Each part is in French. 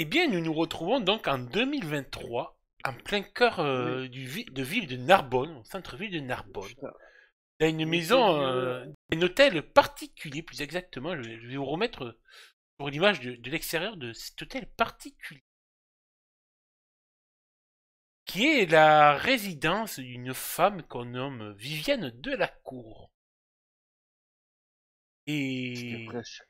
Eh bien, nous nous retrouvons donc en 2023, en plein cœur Oui. de ville de Narbonne, au centre-ville de Narbonne. Putain. Dans une Mais c'est maison, vieux. un hôtel particulier, plus exactement. Je vais vous remettre pour l'image de l'extérieur de cet hôtel particulier, qui est la résidence d'une femme qu'on nomme Viviane Delacour. C'est Et fraîche.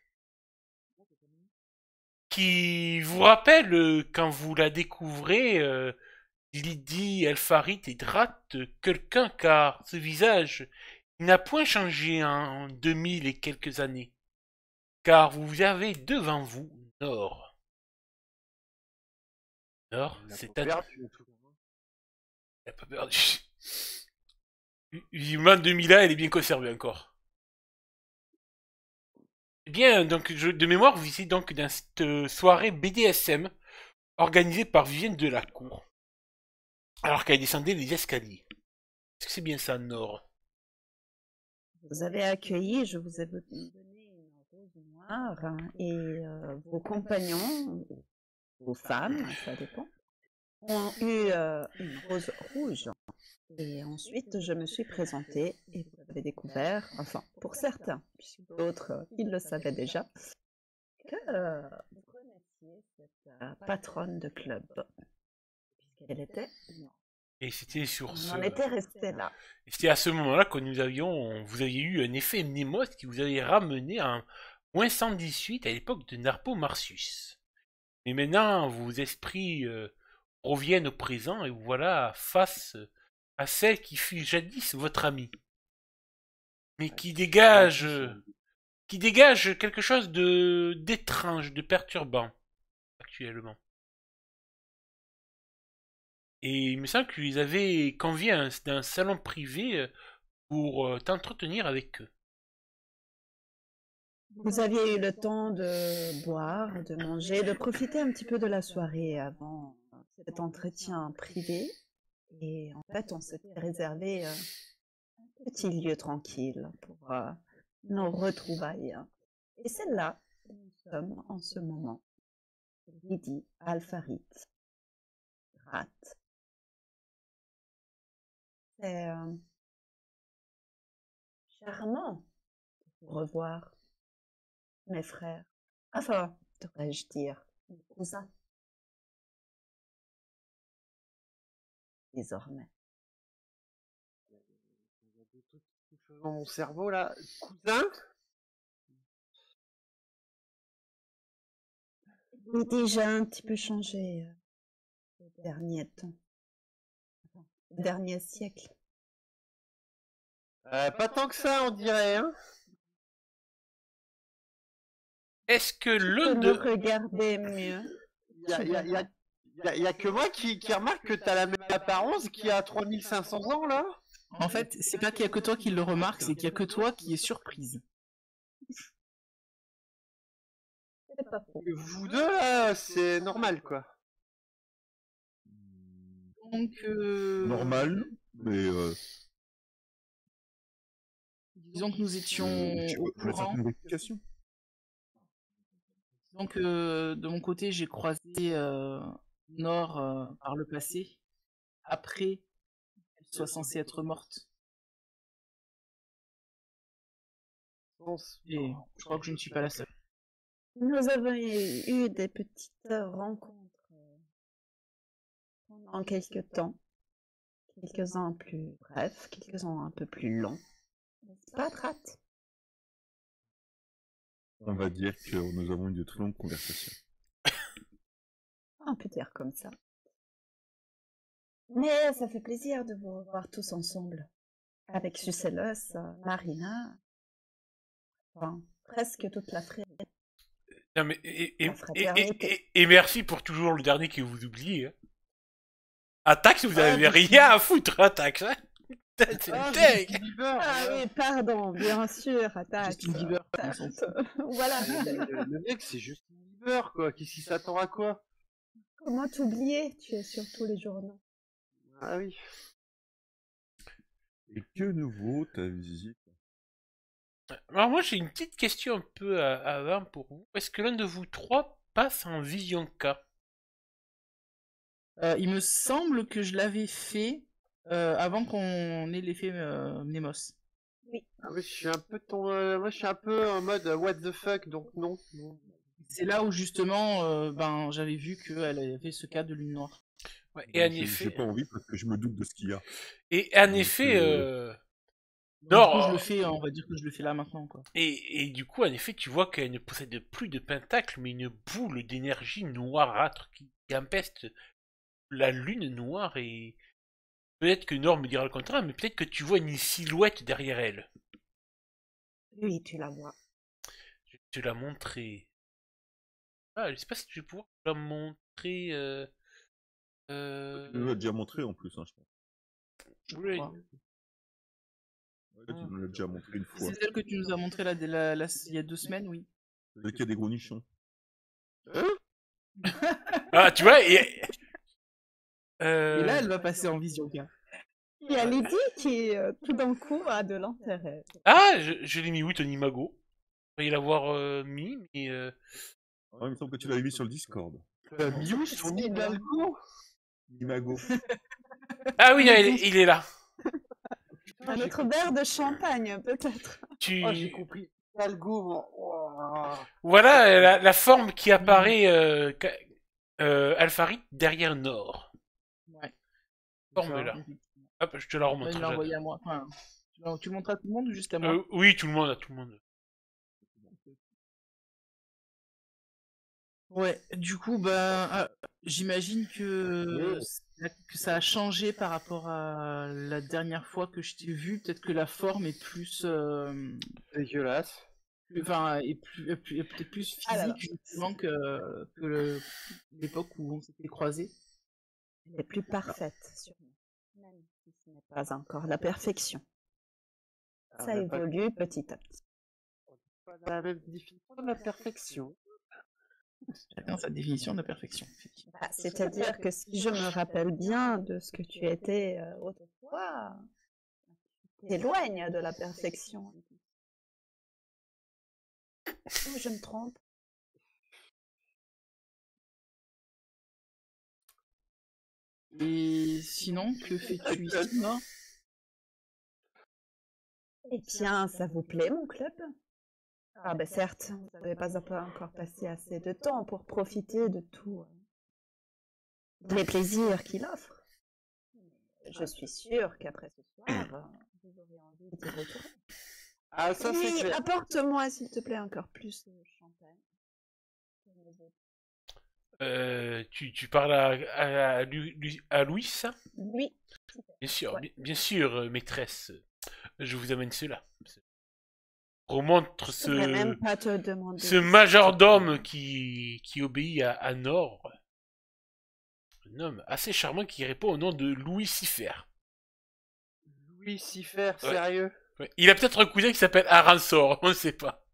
qui vous rappelle, quand vous la découvrez, Lydie El Farid et Drat, quelqu'un car ce visage n'a point changé en 2000 et quelques années. Car vous avez devant vous Nord. Nord, Il l'a pas c'est un... perdu et tout. Elle a pas perdu. Visiblement 2001, elle est bien conservée encore. Eh bien, donc, de mémoire, vous ici donc dans cette soirée BDSM organisée par Vivienne Delacour, alors qu'elle descendait les escaliers. Est-ce que c'est bien ça, Nord? Vous avez accueilli, je vous ai donné une rose noire et vos compagnons, vos femmes, ça dépend, ont eu une rose rouge. Et ensuite, je me suis présentée et vous avez découvert, enfin, pour certains, puisque d'autres, ils le savaient déjà, que vous connaissiez cette patronne de club, puisqu'elle était, non, Et c'était sur on ce... en était resté là. Et c'était à ce moment-là que vous aviez eu un effet Mnemos qui vous avait ramené en moins 118 à l'époque de Narpo Martius. Mais maintenant, vos esprits reviennent au présent et vous voilà face à celle qui fut jadis votre amie, mais qui dégage quelque chose de d'étrange, de perturbant actuellement. Et il me semble que vous avez convié d'un salon privé pour t'entretenir avec eux. Vous aviez eu le temps de boire, de manger, de profiter un petit peu de la soirée avant cet entretien privé. Et en fait, on s'était réservé un petit lieu tranquille pour nos retrouvailles. Et c'est là où nous sommes en ce moment. Lydie, Alfarit, Rat. C'est charmant de vous revoir, mes frères. Enfin, devrais-je dire, mes cousins, désormais. Il y a des trucs qui touchent dans mon cerveau là. Cousin? Il est déjà un petit peu changé ces derniers temps, enfin, ces derniers siècles. Pas tant que ça, on dirait, hein. Est-ce que Tu l'un peux me de... regarder mieux, Y a, tu y a, y verras. a, y a que moi qui remarque que t'as la même apparence qu'il y a 3500 ans là. En fait, c'est pas qu'il y a que toi qui le remarque, c'est qu'il y a que toi qui est surprise. C'est pas faux. Vous deux là, c'est normal quoi. Donc, Normal, mais disons que nous étions tu au veux courant. certaines explications. Disons que de mon côté, j'ai croisé Nord par le passé, après qu'elle soit censée être morte. Et je crois que je ne suis pas la seule. Nous avons eu des petites rencontres pendant quelques temps, quelques-uns plus brefs, quelques-uns un peu plus longs. N'est-ce pas, Rat? On va dire que nous avons eu de très longues conversations. On peut dire comme ça. Mais ça fait plaisir de vous revoir tous ensemble. Avec Sucellos, Marina, enfin, presque toute la fraternité. Non, mais, La fraternité. et merci pour toujours le dernier que vous oubliez. Hein. Attaque, vous Ah, avez Justin- rien à foutre, Attaque. Hein. C'est Ah, dingue. Justin Bieber, Ah voilà. oui, pardon, bien sûr, attaque. Justin Bieber, on s'en fout. Voilà. Le mec c'est Justin Bieber quoi, qu'est-ce qu'il s'attend à quoi? Comment t'oublier? Tu es sur tous les journaux. Ah oui. Et que nous vaut ta visite? Alors moi j'ai une petite question un peu avant pour vous. Est-ce que l'un de vous trois passe en vision K? Il me semble que je l'avais fait avant qu'on ait l'effet Mnemos. Ah oui, je suis un peu moi, je suis un peu en mode what the fuck, donc non. C'est là où justement, ben, j'avais vu qu'elle avait ce cas de lune noire. Ouais, et en J'ai effet, pas envie parce que je me doute de ce qu'il y a. et en Donc, effet, Du non, coup, je le fais, on va dire que je le fais là maintenant, quoi. et du coup, en effet, tu vois qu'elle ne possède plus de pentacle, mais une boule d'énergie noirâtre qui empeste la lune noire. Et peut-être que Nord me dira le contraire, mais peut-être que tu vois une silhouette derrière elle. Oui, tu la vois. Je vais te la montrer. Ah, je sais pas si tu vais pouvoir te la montrer. Tu nous l'as déjà montré en plus, hein, je pense. Oui. Ouais, tu nous l'as déjà montré une fois. C'est celle que tu nous as montré là, il y a 2 semaines, oui. Celle qui a des gros nichons. Ah, tu vois, Et là, elle va passer en visio, gars. Il y a Lydie qui, tout d'un coup, a de l'intérêt. Ah, je l'ai mis où, Tony Mago? Vous pourriez l'avoir mis, mais. Ah, il me semble que tu l'avais mis sur le Discord. Mew, son Hidalgo. Imago. Ah oui, non, il est là. Un autre verre de champagne, peut-être. Tu... Oh, j'ai compris. Hidalgo, moi. Oh. Voilà la forme qui apparaît Alpharit derrière Nord. Ouais. Forme là. Hop, je te la remontre. Il l'a envoyé à moi. Enfin, tu le montres à tout le monde ou juste à moi? Oui, tout le monde, à tout le monde. Ouais, du coup, ben, j'imagine que ça a changé par rapport à la dernière fois que je t'ai vu. Peut-être que la forme est plus, Dégueulasse. enfin, est peut-être plus physique Ah là là. justement que l'époque où on s'était croisés. Elle est plus parfaite, sûrement. Même si ce n'est pas encore la perfection. Ça évolue petit à petit. Pas la même définition de la perfection. Chacun sa définition de la perfection. Effectivement. Bah, c'est-à-dire que si je me rappelle bien de ce que tu étais autrefois, tu t'éloignes de la perfection. Ou je me trompe? Et sinon, que fais-tu ici, non? Eh bien, ça vous plaît, mon club? Ah ben certes, vous n'avez pas encore passé assez de temps pour profiter de tous les plaisirs qu'il offre. Je suis sûre qu'après ce soir, vous aurez envie d'y retourner. Ah, ça, c'est Oui, clair. apporte-moi, s'il te plaît, encore plus de champagne. Tu parles à Louis, ça? Oui. Bien sûr, Ouais. bien sûr, maîtresse. Je vous amène cela. Remontre Je ne devrais même pas te demander. ce majordome qui obéit à Nord. Un homme assez charmant qui répond au nom de Louis Sifer. Louis Sifer, Ouais. sérieux. Ouais. Il a peut-être un cousin qui s'appelle Aransor, on ne sait pas.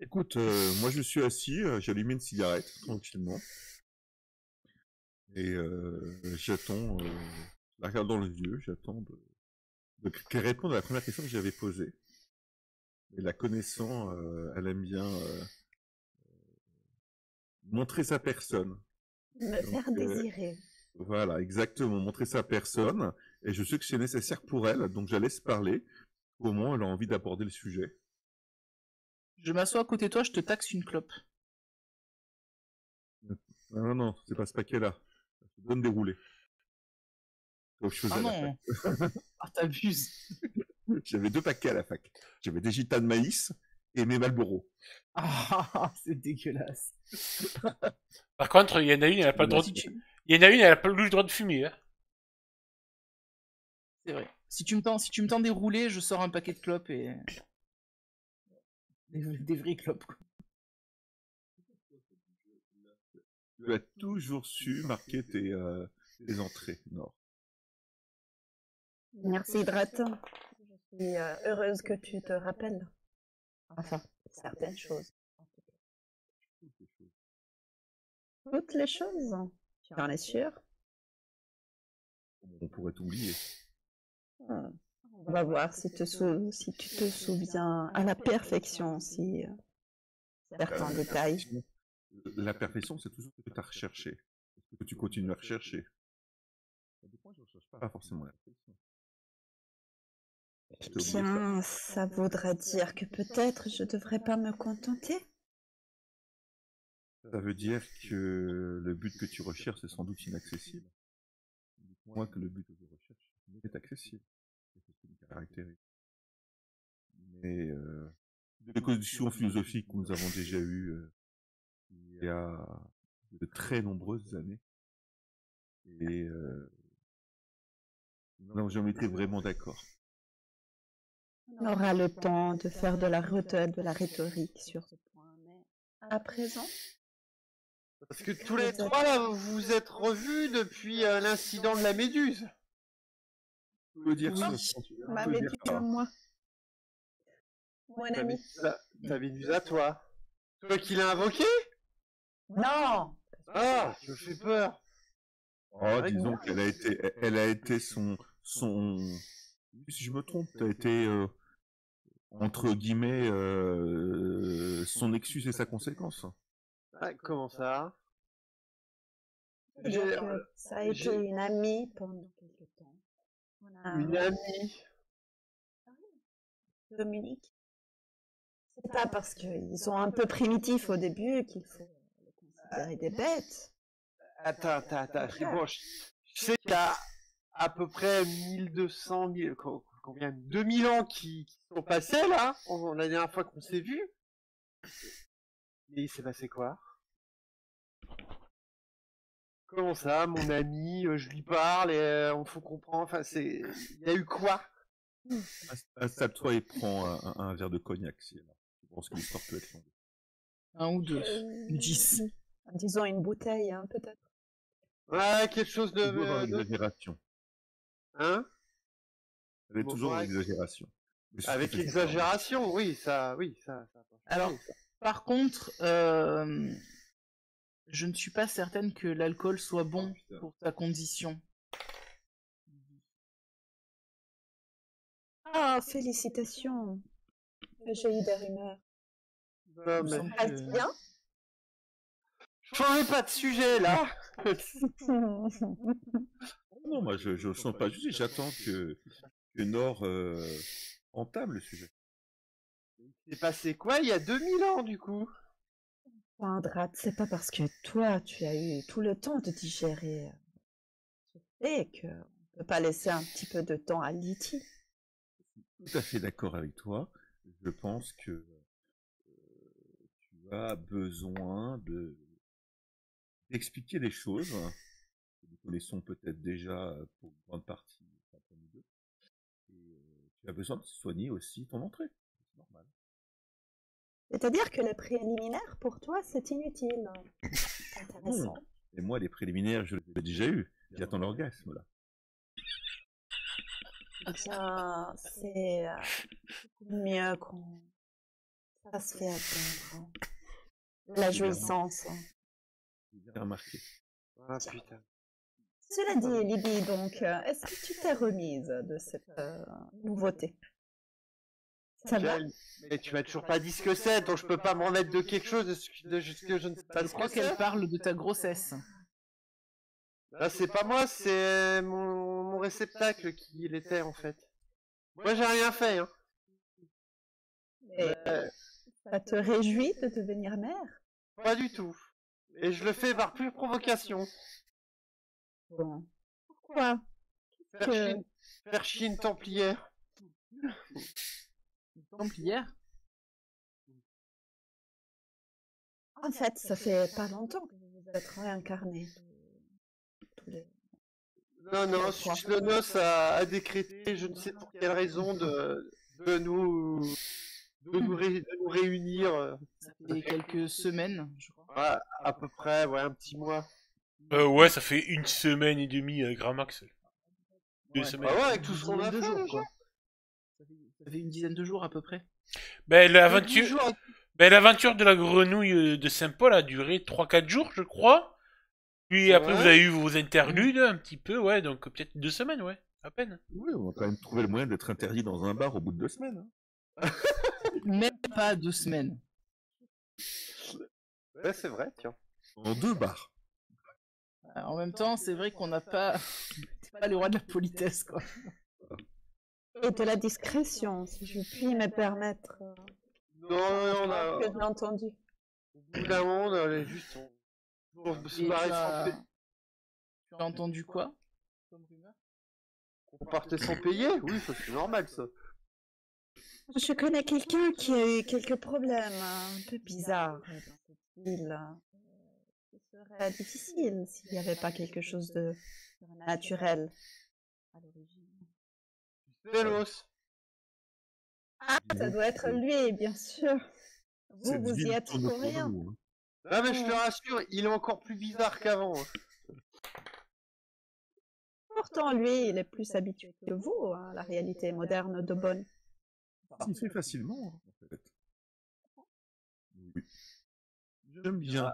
Écoute, moi je suis assis, j'ai allumé une cigarette tranquillement. Et j'attends, la regarde dans les yeux, j'attends qu'elle réponde à la première question que j'avais posée. Et la connaissant, elle aime bien montrer sa personne. Me faire désirer. Voilà, exactement, montrer sa personne. Et je sais que c'est nécessaire pour elle, donc je la laisse parler. Au moment où elle a envie d'aborder le sujet. Je m'assois à côté de toi, je te taxe une clope. Non, non, c'est pas ce paquet-là. Je te donne des roulés. Comme je faisais Ah à la non. fac. Ah, t'abuses. J'avais 2 paquets à la fac. J'avais des gitas de maïs et mes Marlboro. Ah, c'est dégueulasse. Par contre, il y en a une, elle n'a pas le droit de... Il y en a une, elle n'a pas le droit de fumer. Hein. C'est vrai. Si tu me tends des roulés, je sors un paquet de clopes et... Des vraies clopes, quoi. Tu as toujours su marquer tes entrées, Nord. Merci, Dratin. Je suis heureuse que tu te rappelles. Enfin, certaines choses. Toutes les choses. Tu en es sûr? On pourrait t'oublier. On va voir si tu te souviens à la perfection si certains détails. la perfection, c'est toujours ce que tu as recherché. Est-ce que tu continues à rechercher? Moi, je ne recherche pas forcément la perfection. T'as oublié ça. Bien, ça voudrait dire que peut-être je devrais pas me contenter. Ça veut dire que le but que tu recherches est sans doute inaccessible. Moi, que le but que je recherche est accessible. C'est ce qui me caractérise. Mais des discussions philosophiques que nous avons déjà eues il y a de très nombreuses années. Et nous n'avons jamais été vraiment d'accord. On aura le temps de faire de la rhétorique sur ce point, mais à présent, Parce que tous les trois, là, vous vous êtes revus depuis l'incident de la méduse. Tu peux dire ça, ma tu peux dire méduse, ça. moi, mon ami. Ta méduse à toi. Toi qui l'as invoqué? Non, Ah, je me fais peur. Oh, disons qu'elle a été son, si je me trompe, t'as été, entre guillemets, son excuse et sa conséquence. Ah, comment ça? c'est-à-dire que ça a été j'ai- une amie pendant quelque temps. On a Une amie. Dominique. C'est pas parce qu'ils sont un peu primitifs au début qu'il faut les considérer des bêtes. Attends. C'est bon, je sais qu'il y a à peu près 1200, combien? 2000 ans qui sont passés, là, la dernière fois qu'on s'est vus. Et il s'est passé quoi? Comment ça, mon ami, je lui parle et on faut comprendre, enfin, il y a eu quoi? Installe-toi et prends un verre de cognac, si je pense que l'histoire peut être longue. Un ou deux. 10. Disons une bouteille, hein, peut-être. Ouais, quelque chose Toujours dans de... l'exagération. Hein? Elle est Bon, toujours dans ouais. l'exagération. Mais c'est Avec tout à fait l'exagération, oui, ça a pas changé, Alors, ça. par contre, je ne suis pas certaine que l'alcool soit bon putain. pour ta condition. Ah, félicitations. J'ai eu des rumeurs. Non, Il me mais... semble Passe que- bien. Changez pas de sujet, là. Non, moi je ne sens pas juger, j'attends que Nord entame le sujet. C'est passé quoi il y a 2000 ans, du coup? Indrat, c'est pas parce que toi, tu as eu tout le temps de digérer ce fait qu'on ne peut pas laisser un petit peu de temps à Lydie. Tout à fait d'accord avec toi. Je pense que tu as besoin d'expliquer les choses. Que nous connaissons peut-être déjà pour une grande partie entre nous deux. Et tu as besoin de soigner aussi ton entrée. C'est normal. C'est-à-dire que le préliminaire, pour toi, c'est inutile. C'est intéressant. Et moi, les préliminaires, je les ai déjà eus. J'attends l'orgasme, là. Eh bien, c'est beaucoup mieux quand ça se fait attendre. La jouissance. J'ai bien remarqué. Ah, putain. Cela dit, Libye, donc, est-ce que tu t'es remise de cette nouveauté? Ça va? Mais tu m'as toujours pas dit ce que c'est, donc je peux pas me remettre de quelque chose de ce que je ne sais pas Je ce crois que qu'elle c'est. parle de ta grossesse. Là, c'est pas moi, c'est mon réceptacle qui l'était, en fait. Moi, j'ai rien fait, hein. Et ça te réjouit de devenir mère? Pas du tout. Et je le fais par pure provocation. Bon. Pourquoi? Faire chier une templière. Une templière. En fait, ça fait pas longtemps que vous êtes réincarnés. Tous les... Non, Suslonos a décrété, je ne sais pour quelle raison, de nous réunir. Ça fait quelques semaines, je crois. Ouais, à peu près, ouais, un petit mois. Ouais, ça fait 1 semaine et demie, grand max. 2 semaines. Ah ouais, avec tout ce qu'on a Une dizaine de fait, jours, déjà. quoi. Ça fait une dizaine de jours à peu près. Ben, 10 l'aventure... jours. Ben, l'aventure de la grenouille de Saint-Paul a duré 3-4 jours, je crois. Puis après, Ouais. vous avez eu vos interludes, un petit peu, ouais, donc peut-être 2 semaines, ouais, à peine. Oui, on va quand même trouver le moyen d'être interdit dans un bar au bout de 2 semaines. Hein. Même pas 2 semaines. Ouais, c'est vrai, tiens. Dans 2 bars. En même temps, c'est vrai qu'on n'a pas... c'est pas les rois de la politesse, quoi. Et de la discrétion, si je puis me permettre. Non, on a... Que je l'ai entendu. Au bout d'un moment, on allait juste... On se Et barrait sans payer. tu as entendu quoi comme rumeur? On partait sans payer? Oui, ça c'est normal, ça. Je connais quelqu'un qui a eu quelques problèmes un peu bizarres dans cette ville. Ce serait difficile s'il n'y avait pas quelque chose de naturel à l'origine. Vélos. Ah, ça doit être lui, bien sûr. Vous, Cette vous y ville êtes tourne pour autour de rien. nous, hein. Ah, mais je te rassure, il est encore plus bizarre qu'avant. Pourtant, lui, il est plus habitué que vous à la réalité moderne de Bonn. Il fait facilement, hein, en fait. Oui. J'aime bien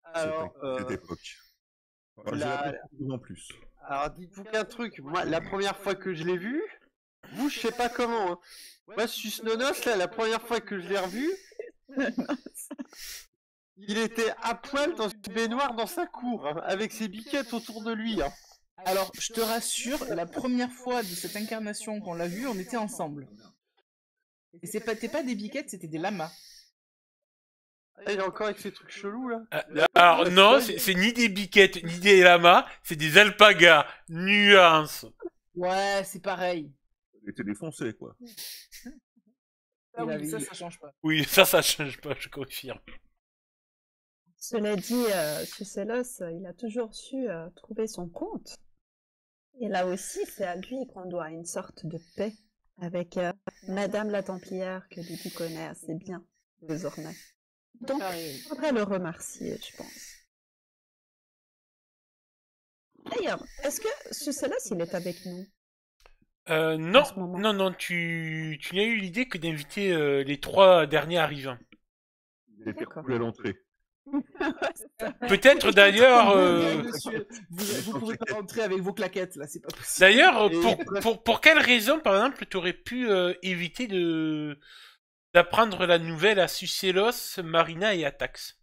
Alors, cette époque. Enfin, je la- l'apprécie en plus. alors dites-vous qu'un truc, moi, la première fois que je l'ai vu, vous, je sais pas comment. Hein. Moi, Susnonos, là, la première fois que je l'ai revu, il était à poil dans une baignoire dans sa cour, hein, avec ses biquettes autour de lui. Hein. Alors, je te rassure, la première fois de cette incarnation qu'on l'a vu, on était ensemble. Et c'était pas des biquettes, c'était des lamas. Ah, il est encore avec ses trucs chelous, là. Alors non, c'est ni des biquettes, ni des lamas, c'est des alpagas. Nuance. Ouais, c'est pareil. Il était défoncé, quoi. Ah oui, avait- ça change pas. Oui, ça change pas, je confirme. Cela dit, Sucellos, il a toujours su trouver son compte. Et là aussi, c'est à lui qu'on doit une sorte de paix avec Madame la Templière que Lydie connaît assez bien désormais. Donc, Pareil. il faudrait le remercier, je pense. D'ailleurs, est-ce que Sucellos, il est avec nous? Non, En ce moment. non, tu n'as eu l'idée que d'inviter les 3 derniers arrivants. Il était D'accord. cool à l'entrée. Peut-être d'ailleurs... Monsieur, vous pouvez pas rentrer avec vos claquettes, là, c'est pas possible. D'ailleurs, Et- pour quelle raison, par exemple, tu aurais pu éviter d'apprendre la nouvelle à Sucellos, Marina et Atax?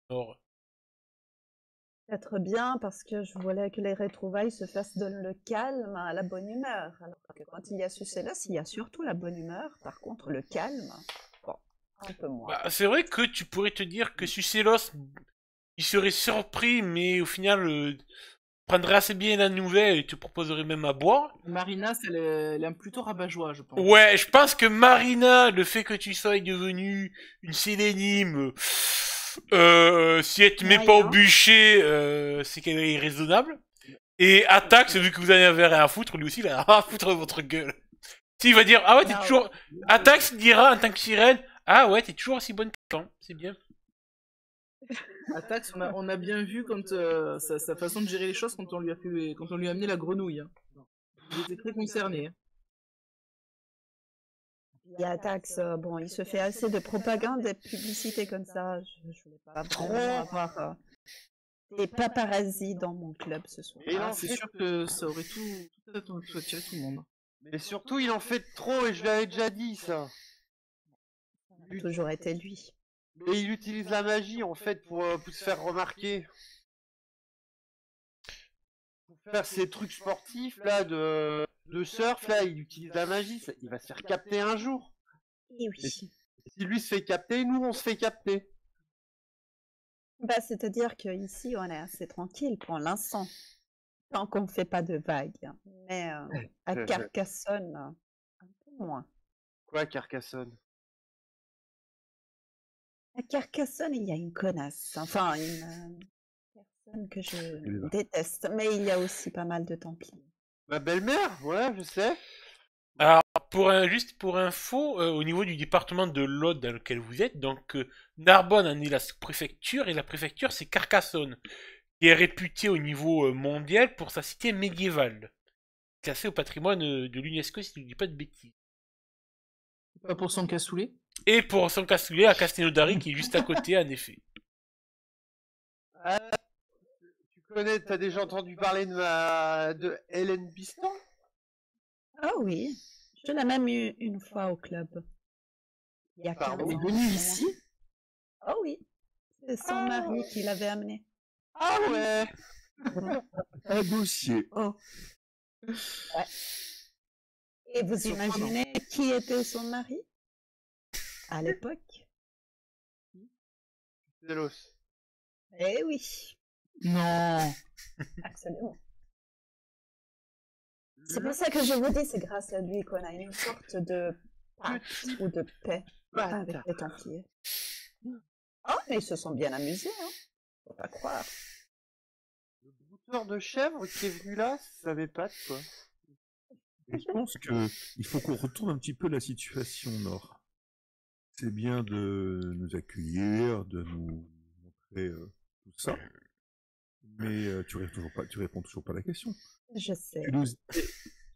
Or, Peut-être bien parce que je voulais que les retrouvailles se fassent dans le calme, à la bonne humeur. Alors que quand il y a Sucellos, il y a surtout la bonne humeur. Par contre, le calme, bon, un peu moins. bah, c'est vrai que tu pourrais te dire que Sucellos, il serait surpris, mais au final, prendrait assez bien la nouvelle et te proposerait même à boire. Marina, elle est plutôt rabat-joie, je pense. Ouais, je pense que Marina, le fait que tu sois devenue une sélénime, si elle te met pas au Moyen. bûcher, c'est qu'elle est raisonnable. Et Atax, vu que vous en avez rien à foutre, lui aussi, il a rien à foutre de votre gueule. S'il va dire, ah ouais, t'es Ah, toujours... Atax dira en tant que sirène, ah ouais, t'es toujours aussi bonne qu'avant, c'est bien. Atax, on a bien vu quand sa façon de gérer les choses quand on lui a amené la grenouille. Hein. Il était très concerné. Hein. Il y a Tax, bon, il se fait assez de propagande et de publicité comme ça. Je voulais pas Trop. vraiment avoir des paparazzis dans mon club ce soir. Et il en C'est fait- sûr que ça aurait tout attiré tout le monde. Mais surtout, il en fait trop, et je l'avais déjà dit, ça. Ça a toujours été lui. Mais il utilise la magie, en fait, pour se faire remarquer. Pour faire ses trucs sportifs, là, de surf, là, il utilise la magie. Il va se faire capter un jour. Et oui. Si lui se fait capter, nous, on se fait capter. Bah, c'est-à-dire qu'ici, on est assez tranquille pour l'instant. Tant qu'on ne fait pas de vagues. Mais à Carcassonne, un peu moins. Quoi, Carcassonne? À Carcassonne, il y a une connasse. Enfin, une personne que je déteste. Mais il y a aussi pas mal de Templiers. Ma belle-mère? Ouais, je sais. Juste pour info, au niveau du département de l'Aude dans lequel vous êtes, donc Narbonne en est la sous-préfecture, et la préfecture c'est Carcassonne, qui est réputée au niveau mondial pour sa cité médiévale, classée au patrimoine de l'UNESCO si je ne dis pas de bêtises. Pas pour son cassoulet. Et pour son cassoulet à Castelnaudary qui est juste à côté en effet. Tu connais, t'as déjà entendu parler de Hélène Biston? Ah oui, je l'ai même eu une fois au club. Il y a 15 Pardon, ans. Elle est venue ici. Oh oui, c'est C'est son mari qui l'avait amené. Ah ouais. Un dossier. Oh. Ouais. Et vous imaginez qui était son mari à l'époque? Delos. Eh oui, Non. absolument. C'est pour ça que je vous dis, c'est grâce à lui qu'on a une sorte de pacte ou de paix avec les Templiers. Oh, mais ils se sont bien amusés, hein. Faut pas croire. Le brouteur de chèvre qui est venu là, ça savait pas de quoi. Je pense que il faut qu'on retourne un petit peu la situation, Nord. C'est bien de nous accueillir, de nous montrer tout ça, mais tu réponds toujours pas à la question. Je sais. Tu nous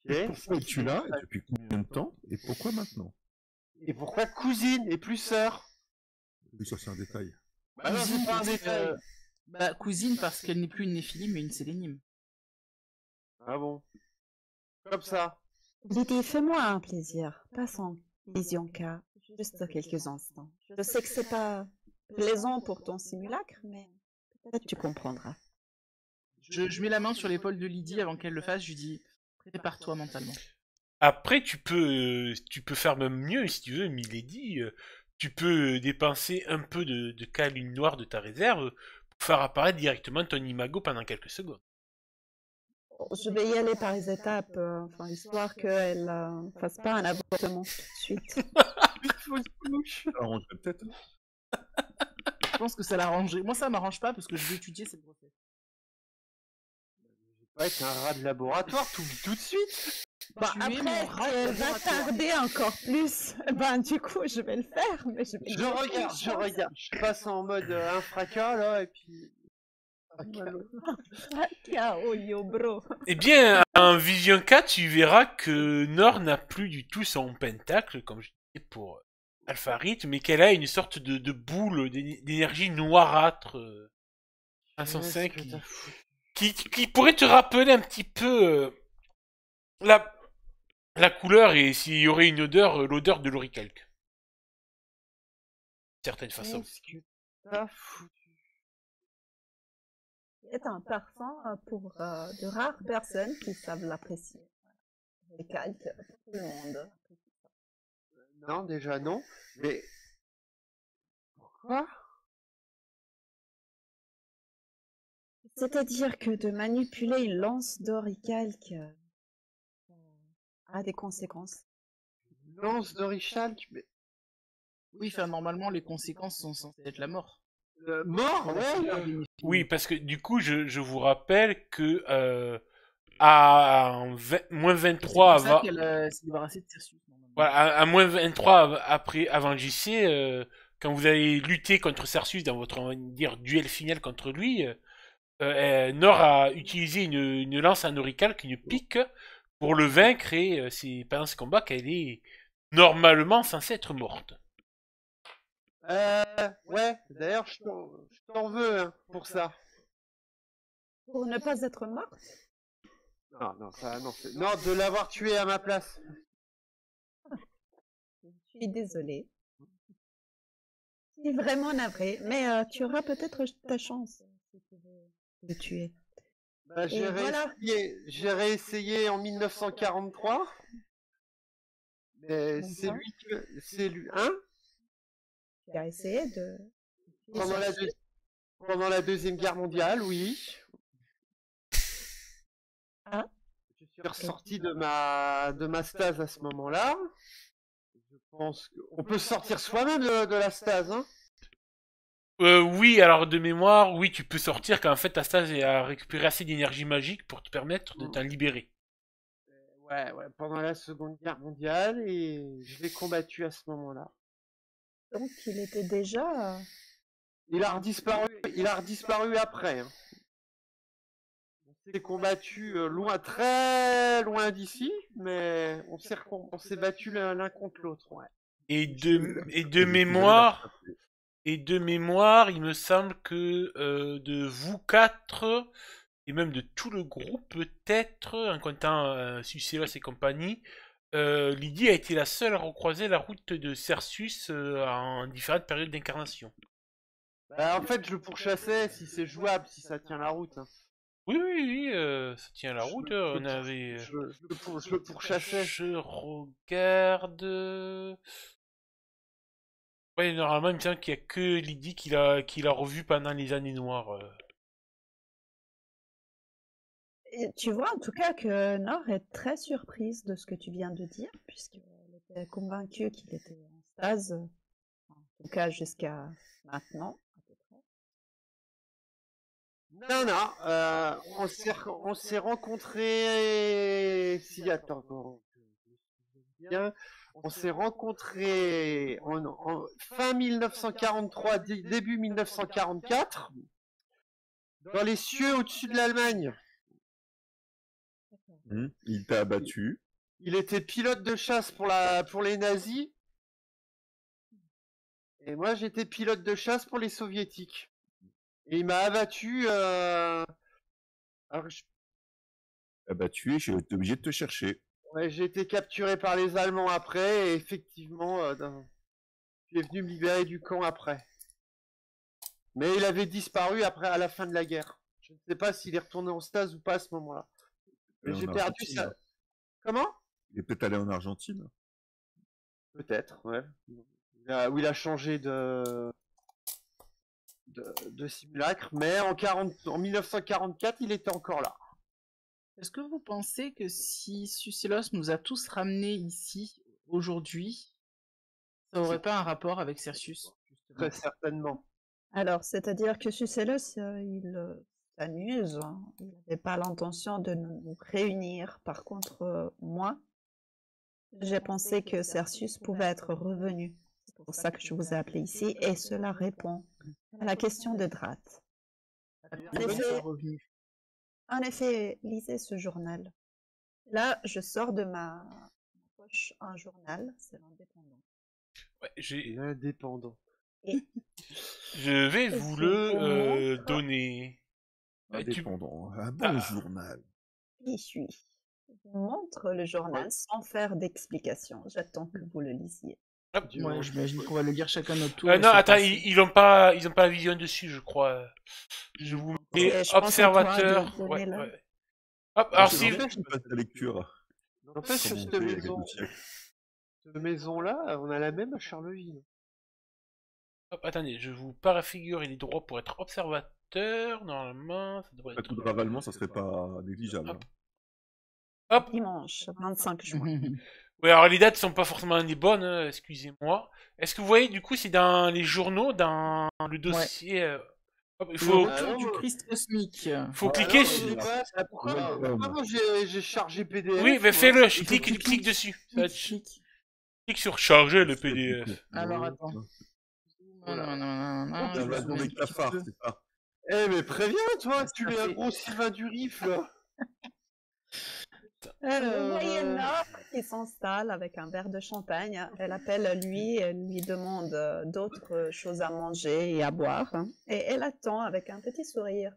Ok. pourquoi es-tu là et depuis combien de temps et pourquoi maintenant? Et pourquoi cousine et plus sœur? Oui, ça c'est un détail. Bah non, c'est pas un parce détail. que- Bah, cousine parce qu'elle n'est plus une Néphilim mais une Sélénime. Ah bon. Comme ça. Lydie, fais-moi un plaisir. Passe en Visionka, juste quelques instants. Je sais que c'est pas plaisant pour ton simulacre, mais peut-être tu comprendras. Je mets la main sur l'épaule de Lydie avant qu'elle le fasse, je lui dis prépare-toi mentalement. Après, tu peux faire même mieux si tu veux, Milady. Tu peux dépenser un peu de caline noire de ta réserve pour faire apparaître directement ton imago pendant quelques secondes. Je vais y aller par les étapes, enfin, histoire qu'elle fasse pas un avortement tout de suite. Ça arrangerait peut-être. Je pense que ça l'arrangerait. Moi ça m'arrange pas parce que je veux étudier cette grossesse. Ouais, t'es un rat de laboratoire, tout de suite. Bah, Tu es après, mon rat si elle de va laboratoire. tarder encore plus, ben du coup, je vais le faire, mais je vais Je regarde. Je passe en mode infracas là, et puis. Oh yo, bro. Eh bien, en Vision 4, tu verras que Nord n'a plus du tout son pentacle, comme je disais pour Alpharite, mais qu'elle a une sorte de boule d'énergie noirâtre à son sein qui pourrait te rappeler un petit peu la couleur et s'il y aurait une odeur, l'odeur de l'oricalque. D'une certaine façon. Qu'est-ce que t'as foutu? C'est un parfum pour de rares personnes qui savent l'apprécier. Les calques, tout le monde. Non, déjà non. Mais. Pourquoi? C'est-à-dire que de manipuler une lance d'oricalque a des conséquences. Lance d'orichalque, mais. Oui, enfin normalement les conséquences sont censées être la mort. Mort, ouais. Oui, parce que du coup, je vous rappelle que à moins 23 C'est pour ça qu'elle s'est débarrassée de Tirsus. Normalement. voilà, à moins 23 avant le JC, quand vous avez lutté contre Cersus dans votre, on va dire, duel final contre lui, Nord a utilisé une lance en oricalque, une pique, pour le vaincre et c'est pendant ce combat qu'elle est normalement censée être morte. Ouais. D'ailleurs, je t'en veux hein, pour ça. Pour ne pas être morte. Non, non, de l'avoir tué à ma place. Je suis désolée. Je suis vraiment navrée, mais tu auras peut-être ta chance si tu veux le tuer. Bah, Et voilà. j'ai réessayé en 1943. Mais c'est lui, hein? Tu as essayé de... Pendant la Deuxième Guerre mondiale, oui. Ah. Je suis ressorti de ma stase à ce moment-là. Je pense qu'on peut sortir soi-même de la stase, hein? Oui, alors de mémoire, oui, tu peux sortir quand en fait ta stase a récupéré assez d'énergie magique pour te permettre de t'en libérer. Ouais, pendant la Seconde Guerre mondiale, et je l'ai combattu à ce moment-là. Donc il était déjà... Il a redisparu après. Hein. On s'est combattu très loin d'ici, mais on s'est battu l'un contre l'autre. Ouais. Et de mémoire, il me semble que de vous quatre, et même de tout le groupe peut-être, en comptant Sucéos et compagnie, Lydie a été la seule à recroiser la route de Cersus en différentes périodes d'incarnation. Bah, en fait, je le pourchassais si c'est jouable, si ça tient la route. Hein. Oui, oui, oui, ça tient la route. On avait. Je le pourchassais. Je regarde. Ouais, normalement, il me semble qu'il y a que Lydie qui l'a revu pendant les années noires. Et tu vois en tout cas que Nord est très surprise de ce que tu viens de dire, puisqu'elle était convaincue qu'il était en stase, en tout cas jusqu'à maintenant, à peu près. Non, non, on s'est rencontrés. Si, attends, bien. On s'est rencontrés en fin 1943, début 1944, dans les cieux au-dessus de l'Allemagne. Il t'a abattu. Il était pilote de chasse pour les nazis. Et moi, j'étais pilote de chasse pour les soviétiques. Et il m'a abattu. Alors, Abattu et j'ai été obligé de te chercher. ouais, j'ai été capturé par les Allemands après. Et effectivement, il est venu me libérer du camp après. Mais il avait disparu après, à la fin de la guerre. Je ne sais pas s'il est retourné en stase ou pas à ce moment-là. Mais j'ai perdu ça. Comment? Il est peut-être allé en Argentine. Peut-être, ouais. Où il a changé de simulacre, mais en 1944, il était encore là. Est-ce que vous pensez que si Sucellos nous a tous ramenés ici aujourd'hui, ça aurait pas un rapport avec Cercius, justement? Très certainement. Alors, c'est-à-dire que Sucellos, il s'amuse, hein. Il n'avait pas l'intention de nous réunir. Par contre, moi, j'ai pensé que Cercius pouvait être revenu. C'est pour ça que je vous ai appelé ici, et cela répond à la question de Drat. En effet, lisez ce journal. Là, je sors de ma poche un journal, c'est l'Indépendant. Ouais, L'Indépendant. Je vais vous le donner. Indépendant, un bon journal. J'y suis. Je vous montre le journal sans faire d'explication. J'attends que vous le lisiez. Hop. Ouais, j'imagine qu'on va le lire chacun notre tour. Non, attends, ils ont pas la vision dessus, je crois. Je vous mets observateur. Ouais. Hop, alors si. Je passe la lecture. En fait, cette maison-là, on a la même à Charleville. Hop, attendez, je vous parafigure, il est droit pour être observateur. Normalement, ça devrait être. Tout de ravalement, ça serait pas négligeable. Hop. Hop. Dimanche 25 juin. Oui, alors les dates sont pas forcément les bonnes, hein, excusez-moi. Est-ce que vous voyez, du coup, c'est dans les journaux, dans le dossier. Hop, il faut. Du Christ cosmique. Faut cliquer sur. Pourquoi moi j'ai chargé PDF? Oui, mais fais-le, clique dessus. Clique sur charger le PDF. Alors attends. L'invasion des cafards, c'est ça. Eh mais préviens toi, tu es un gros Sylvain Durif là. Vous voyez Nord qui s'installe avec un verre de champagne. Elle appelle lui, elle lui demande d'autres choses à manger et à boire. Et elle attend avec un petit sourire.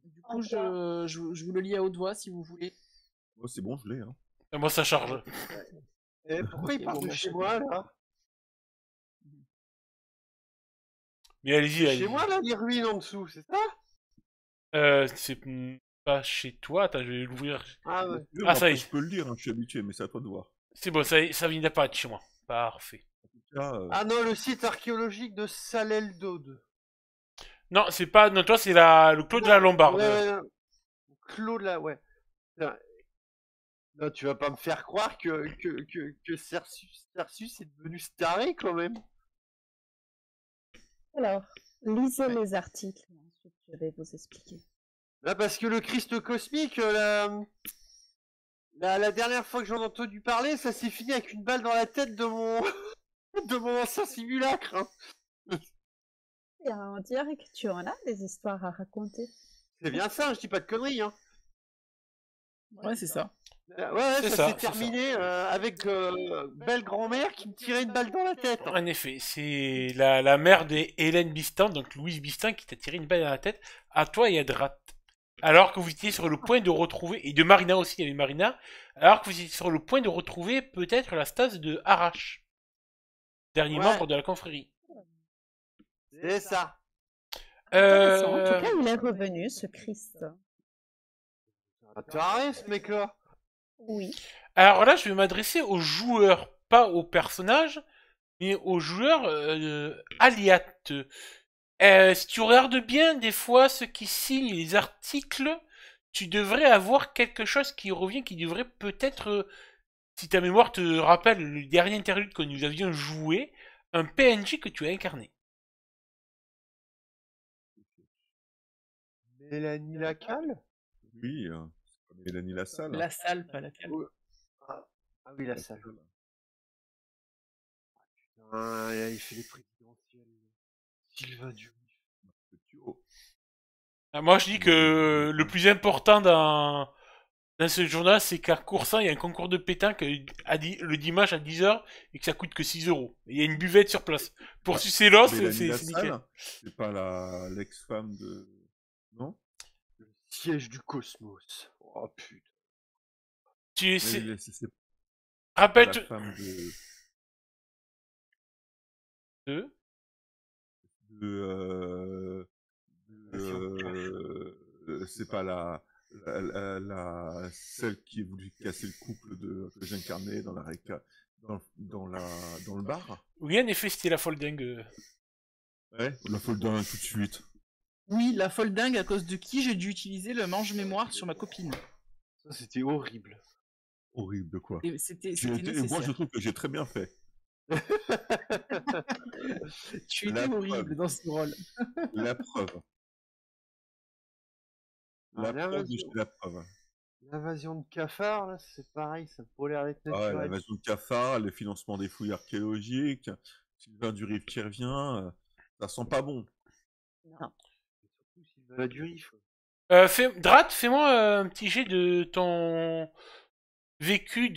Du coup, je vous le lis à haute voix si vous voulez. Oh, c'est bon, je l'ai. Hein. Et moi, ça charge. Et pourquoi il parle de chez moi là? Mais allez-y, Chez moi là, les ruines en dessous, c'est ça? C'est pas chez toi, attends, je vais l'ouvrir. Ah ouais. Ah, ça y est. Je peux le lire, hein, je suis habitué, mais c'est à toi de voir. C'est bon, ça vient d'apparaître chez moi. Parfait. Ah non, le site archéologique de Salel-d'Aude. Non, c'est pas. Non, toi, c'est le Clos de la Lombarde. Ouais. Clos de la. Ouais. Non, tu vas pas me faire croire que Cercius est devenu staré quand même. Alors, lisez les articles. Ensuite, je vais vous expliquer. Là, parce que le Christ cosmique, la dernière fois que j'en ai entendu parler, ça s'est fini avec une balle dans la tête de mon ancien simulacre. Hein. Et on dirait que tu en as des histoires à raconter. C'est bien ça, je dis pas de conneries. Hein. Ouais, c'est ça. Ouais, ça s'est terminé avec belle grand-mère qui me tirait une balle dans la tête. En effet, c'est la mère d'Hélène Bistan, donc Louise Bistan, qui t'a tiré une balle dans la tête, à toi et à Drat. Alors que vous étiez sur le point de retrouver, et de Marina aussi, il y avait Marina, alors que vous étiez sur le point de retrouver peut-être la stase de Arash, dernier membre de la confrérie. C'est ça. Intéressant. En tout cas, il est revenu, ce Christ. Un taré, ce mec-là. Oui. Alors là, je vais m'adresser aux joueurs, pas aux personnages, mais aux joueurs Aliat. Si tu regardes bien, des fois, ceux qui signent les articles, tu devrais avoir quelque chose qui revient, qui devrait peut-être, si ta mémoire te rappelle le dernier interlude que nous avions joué, un PNJ que tu as incarné. Mélanie Lacalle. Oui, c'est pas Mélanie Lassalle. La salle, pas la cale. Ah oui, la salle. Il fait les présidentielles. Sylvain Durif. Moi, je dis que le plus important dans ce journal, c'est qu'à Coursin, il y a un concours de pétanque le dimanche à 10h et que ça coûte que 6 euros. Il y a une buvette sur place. Pour sucer l'os, Mélanie c'est Lassalle, nickel. c'est pas l'ex-femme de... Non? Le siège du cosmos. Oh putain. C'est pas la Rappelle-toi. femme De... c'est pas celle qui est voulu casser le couple que j'incarnais dans le bar. Oui, en effet, c'était la folle dingue. Ouais, la folle dingue tout de suite. Oui, la folle dingue à cause de qui j'ai dû utiliser le mange-mémoire sur ma copine. Ça, c'était horrible. Horrible de quoi. Et c'était Moi, nécessaire. je trouve que j'ai très bien fait. Tu étais La horrible preuve. dans ce rôle. La preuve. La preuve de chez la preuve. L'invasion de cafards, là, c'est pareil, ça a l'air d'être Ah ouais, naturel. l'invasion de cafards, le financement des fouilles archéologiques, Sylvain Durif qui revient, ça sent pas bon. Non. Surtout Sylvain Durif. Drat, fais-moi un petit jet de ton vécu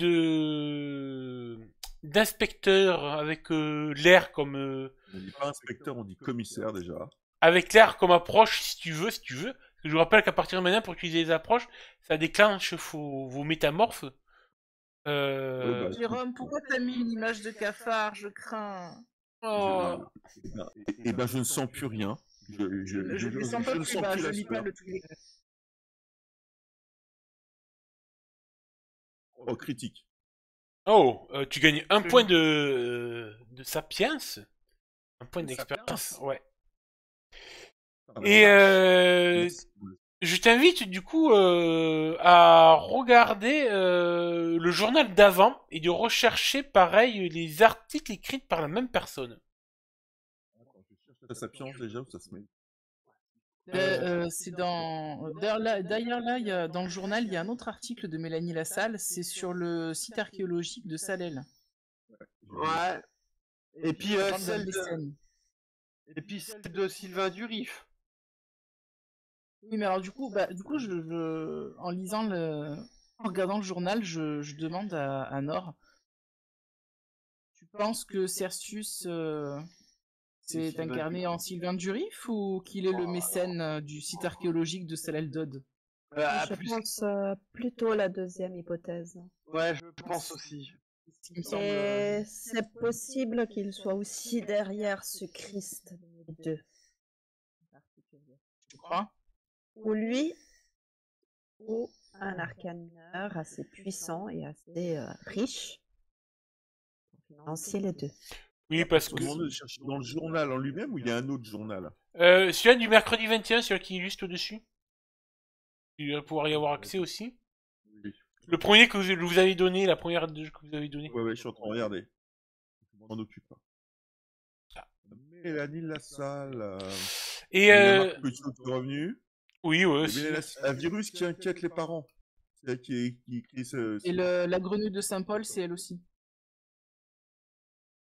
d'inspecteur avec l'air comme On dit pas inspecteur, on dit commissaire déjà. avec l'air comme approche si tu veux. Parce que je vous rappelle qu'à partir de maintenant, pour utiliser les approches, ça déclenche vos métamorphes. Ouais, bah, Jérôme, pourquoi t'as mis une image de cafard? Je crains. Oh. Et ben je ne sens plus rien. Je ne sens pas ne plus bas, je la lis pas sueur. le truc. Oh, critique. Oh, tu gagnes un point de sapiens, un point De d'expérience, sapiens. ouais. Ah, bah, Et merci. je t'invite du coup à regarder le journal d'avant et de rechercher pareil les articles écrits par la même personne. Ça sapience déjà ou ça se met? C'est dans. D'ailleurs, là, dans le journal, il y a un autre article de Mélanie Lassalle. C'est sur le site archéologique de Salel. Ouais. Et puis, Ça parle d'un celle mécène. de Sylvain Durif. Oui, mais alors du coup, en lisant en regardant le journal, je demande à Nord. Tu penses que Cercius s'est incarné en Sylvain Durif ou qu'il est le mécène du site archéologique de Salel Dodd? Je pense plutôt la deuxième hypothèse. Ouais, je pense aussi. Il me semble. Et c'est possible qu'il soit aussi derrière ce Christ des deux. Tu crois? Ou lui, ou un arcane mineur assez puissant et assez riche pour financer les deux. Oui, parce Faut que demander de chercher dans le journal en lui-même ou il y a un autre journal? celui-là du mercredi 21, celui qui est juste au-dessus, tu vas pouvoir y avoir accès aussi. Oui. Le premier que vous avez donné, la première que vous avez donnée. Ouais, je suis en train de regarder. Je m'en occupe pas. Mélanie Lassalle. Et Marc Petiot qui est revenu. oui, ouais. Et bien, un virus qui inquiète les parents. C'est elle qui écrit Et la grenouille de Saint-Paul, c'est elle aussi.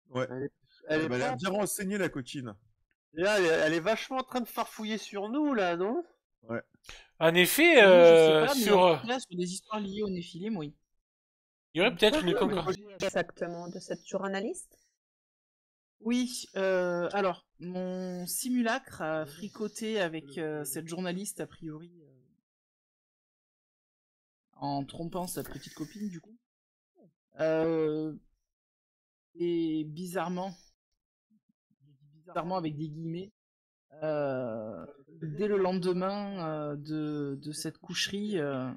Ouais. Elle est Elle a pas- bien renseigné la coquine. Et là, elle est vachement en train de farfouiller sur nous, là, non? En effet, Moi, je sais pas, mais sur en tout cas, sur des histoires liées au Néphilim, oui. il y aurait peut-être une Pourquoi concurrence. exactement de cette journaliste? Oui, alors, mon simulacre a fricoté avec cette journaliste, a priori, en trompant sa petite copine, du coup. Et bizarrement avec des guillemets, dès le lendemain de cette coucherie, je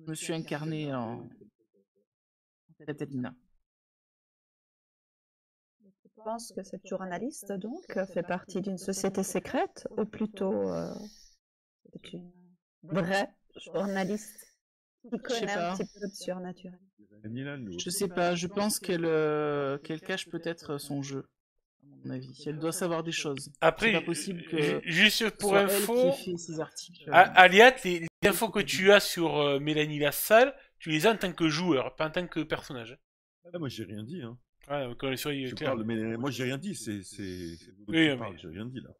me suis incarné en Catalina. Je pense que cette journaliste, donc, fait partie d'une société secrète, ou plutôt c'est une vraie journaliste qui connaît un pas. petit peu le surnaturel. Je sais pas, je pense qu'elle cache peut-être son jeu, à mon avis. Elle doit savoir des choses. Après, c'est pas possible que juste ce pour soit info, elle qui ait fait ces articles. Aliat, les infos que tu as sur Mélanie Lassalle, tu les as en tant que joueur, pas en tant que personnage. Ah, moi, j'ai rien dit. Hein. Ouais, donc on est sur Je clair. parle, mais moi, j'ai rien dit. C'est Oui, qui parle, j'ai rien dit là.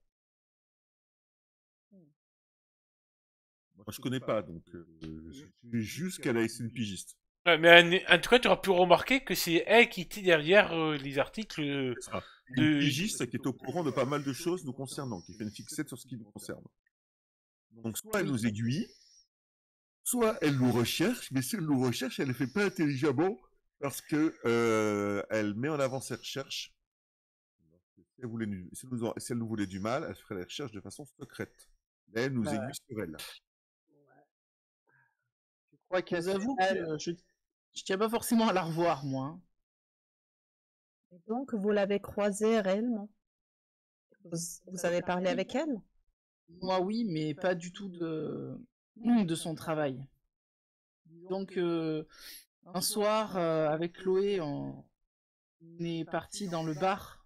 Moi, je connais pas, donc je suis juste qu'elle a essayé une pigiste. Ouais, mais en tout cas, tu auras pu remarquer que c'est elle qui était derrière les articles C'est ça. de... Une pigiste qui est au courant de pas mal de choses nous concernant, qui fait une fixette sur ce qui nous concerne. Donc, soit elle nous aiguille, soit elle nous recherche, mais si elle nous recherche, elle ne le fait pas intelligemment parce que elle met en avant ses recherches. Si elle nous voulait du mal, elle ferait les recherches de façon secrète. Mais elle nous aiguille sur elle. Je crois qu'elle J'avoue que je tiens pas forcément à la revoir, moi. Hein. Et donc, vous l'avez croisée réellement? Vous avez parlé avec elle? Moi, oui, mais pas du tout de son travail. Donc, un soir, avec Chloé, on est parti dans le bar.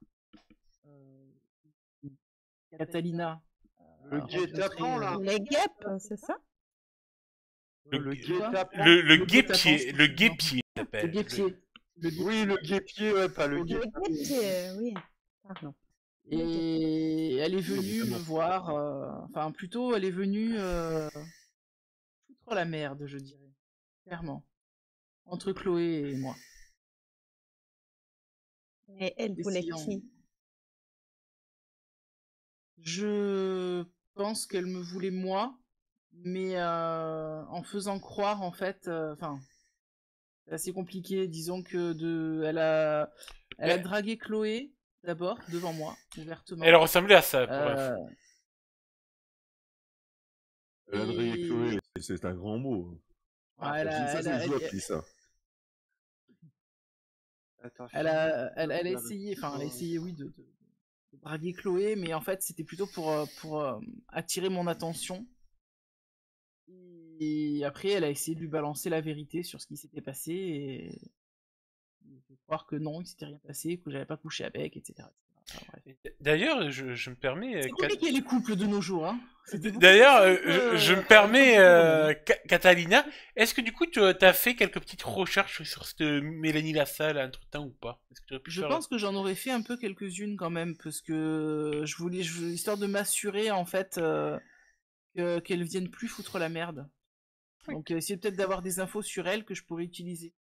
Catalina. Le guet-apens, là. Les guêpes, c'est ça? Le guet-apens. Le guépier, le guépier s'appelle. Le guépier. Oui, le guépier, ouais, pas le Le guet. guêpier, oui. Pardon. Et elle est venue me voir, enfin plutôt elle est venue foutre la merde, je dirais, clairement, entre Chloé et moi. Et elle voulait Essayant. qui? Je pense qu'elle me voulait moi, mais en faisant croire en fait, enfin, c'est assez compliqué, disons que elle a dragué Chloé d'abord devant moi, ouvertement. Elle ressemblait à ça, pour info. Elle a dragué Chloé, c'est un grand mot. Ouais, C'est ça. Attends, Elle a essayé, oui, de draguer Chloé, mais en fait, c'était plutôt pour attirer mon attention. Et après, elle a essayé de lui balancer la vérité sur ce qui s'était passé et de croire que non, il s'était rien passé, que j'avais pas couché avec, etc. Enfin, bref. D'ailleurs, je me permets... C'est compliqué les couples de nos jours, hein. D'ailleurs, je me permets, Catalina, est-ce que du coup tu as fait quelques petites recherches sur cette Mélanie Lassalle entre-temps ou pas? Je pense que j'en aurais fait un peu quelques-unes quand même, parce que je voulais histoire de m'assurer en fait qu'elle vienne plus foutre la merde. Oui. Donc essayer peut-être d'avoir des infos sur elle que je pourrais utiliser.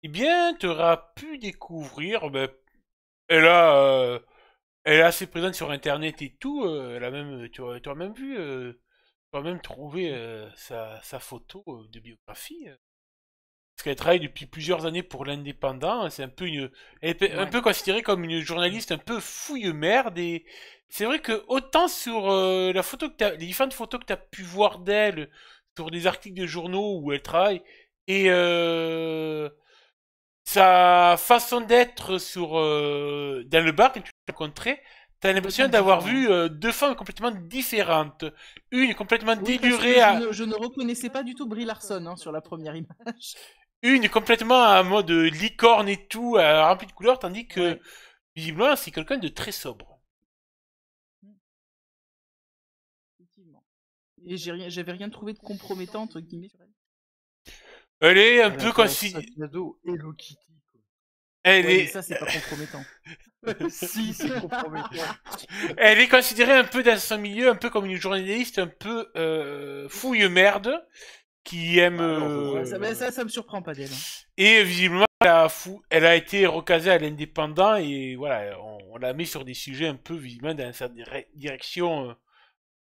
Eh bien, tu auras pu découvrir, elle est assez présente sur internet et tout, elle a même, tu auras même vu, tu auras même trouvé sa photo de biographie. Parce qu'elle travaille depuis plusieurs années pour l'Indépendant, c'est un peu elle est un peu considérée comme une journaliste un peu fouille-merde, et c'est vrai que autant sur la photo les différentes photos que tu as pu voir d'elle, sur des articles de journaux où elle travaille, et sa façon d'être dans le bar que tu as rencontré, t'as l'impression d'avoir vu deux femmes complètement différentes. Une complètement délurée je ne reconnaissais pas du tout Brie Larson hein, sur la première image. Une complètement en mode licorne et tout, remplie de couleurs, tandis que visiblement c'est quelqu'un de très sobre. Effectivement. Et j'avais rien trouvé de compromettant entre guillemets sur elle. Elle est un peu considérée. Hello Kitty. Elle est. Ça c'est pas compromettant. Si, c'est compromettant. Elle est considérée un peu dans son milieu, un peu comme une journaliste un peu fouille-merde, qui aime... Ça me surprend pas d'elle. Hein. Et visiblement, elle a été recasée à l'Indépendant, et voilà, on la met sur des sujets un peu, visiblement, dans sa direction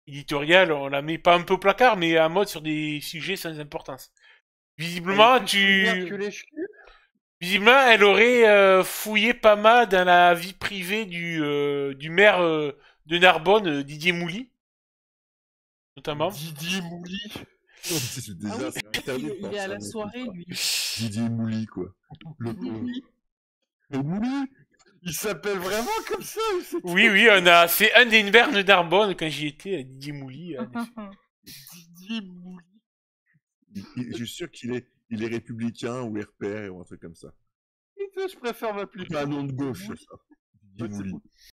éditoriale, on la met pas un peu au placard, mais en mode sur des sujets sans importance. Visiblement, Visiblement, elle aurait fouillé pas mal dans la vie privée du maire de Narbonne, Didier Mouly, notamment. Didier Mouly. C'est déjà, Ah oui, c'est interdit de il est à penser la un soirée, autre, lui. Didier Mouly, quoi. Le pauvre. Mouly. Le Mouly. Il s'appelle vraiment comme ça ou c'est Oui, c'est un des verres de Narbonne quand j'y étais, Didier Mouly. En effet. Didier Mouly? Je suis sûr il est républicain ou RPR ou un truc comme ça. Putain, je préfère m'appeler C'est pas un nom de gauche, ça. Didier Mouly.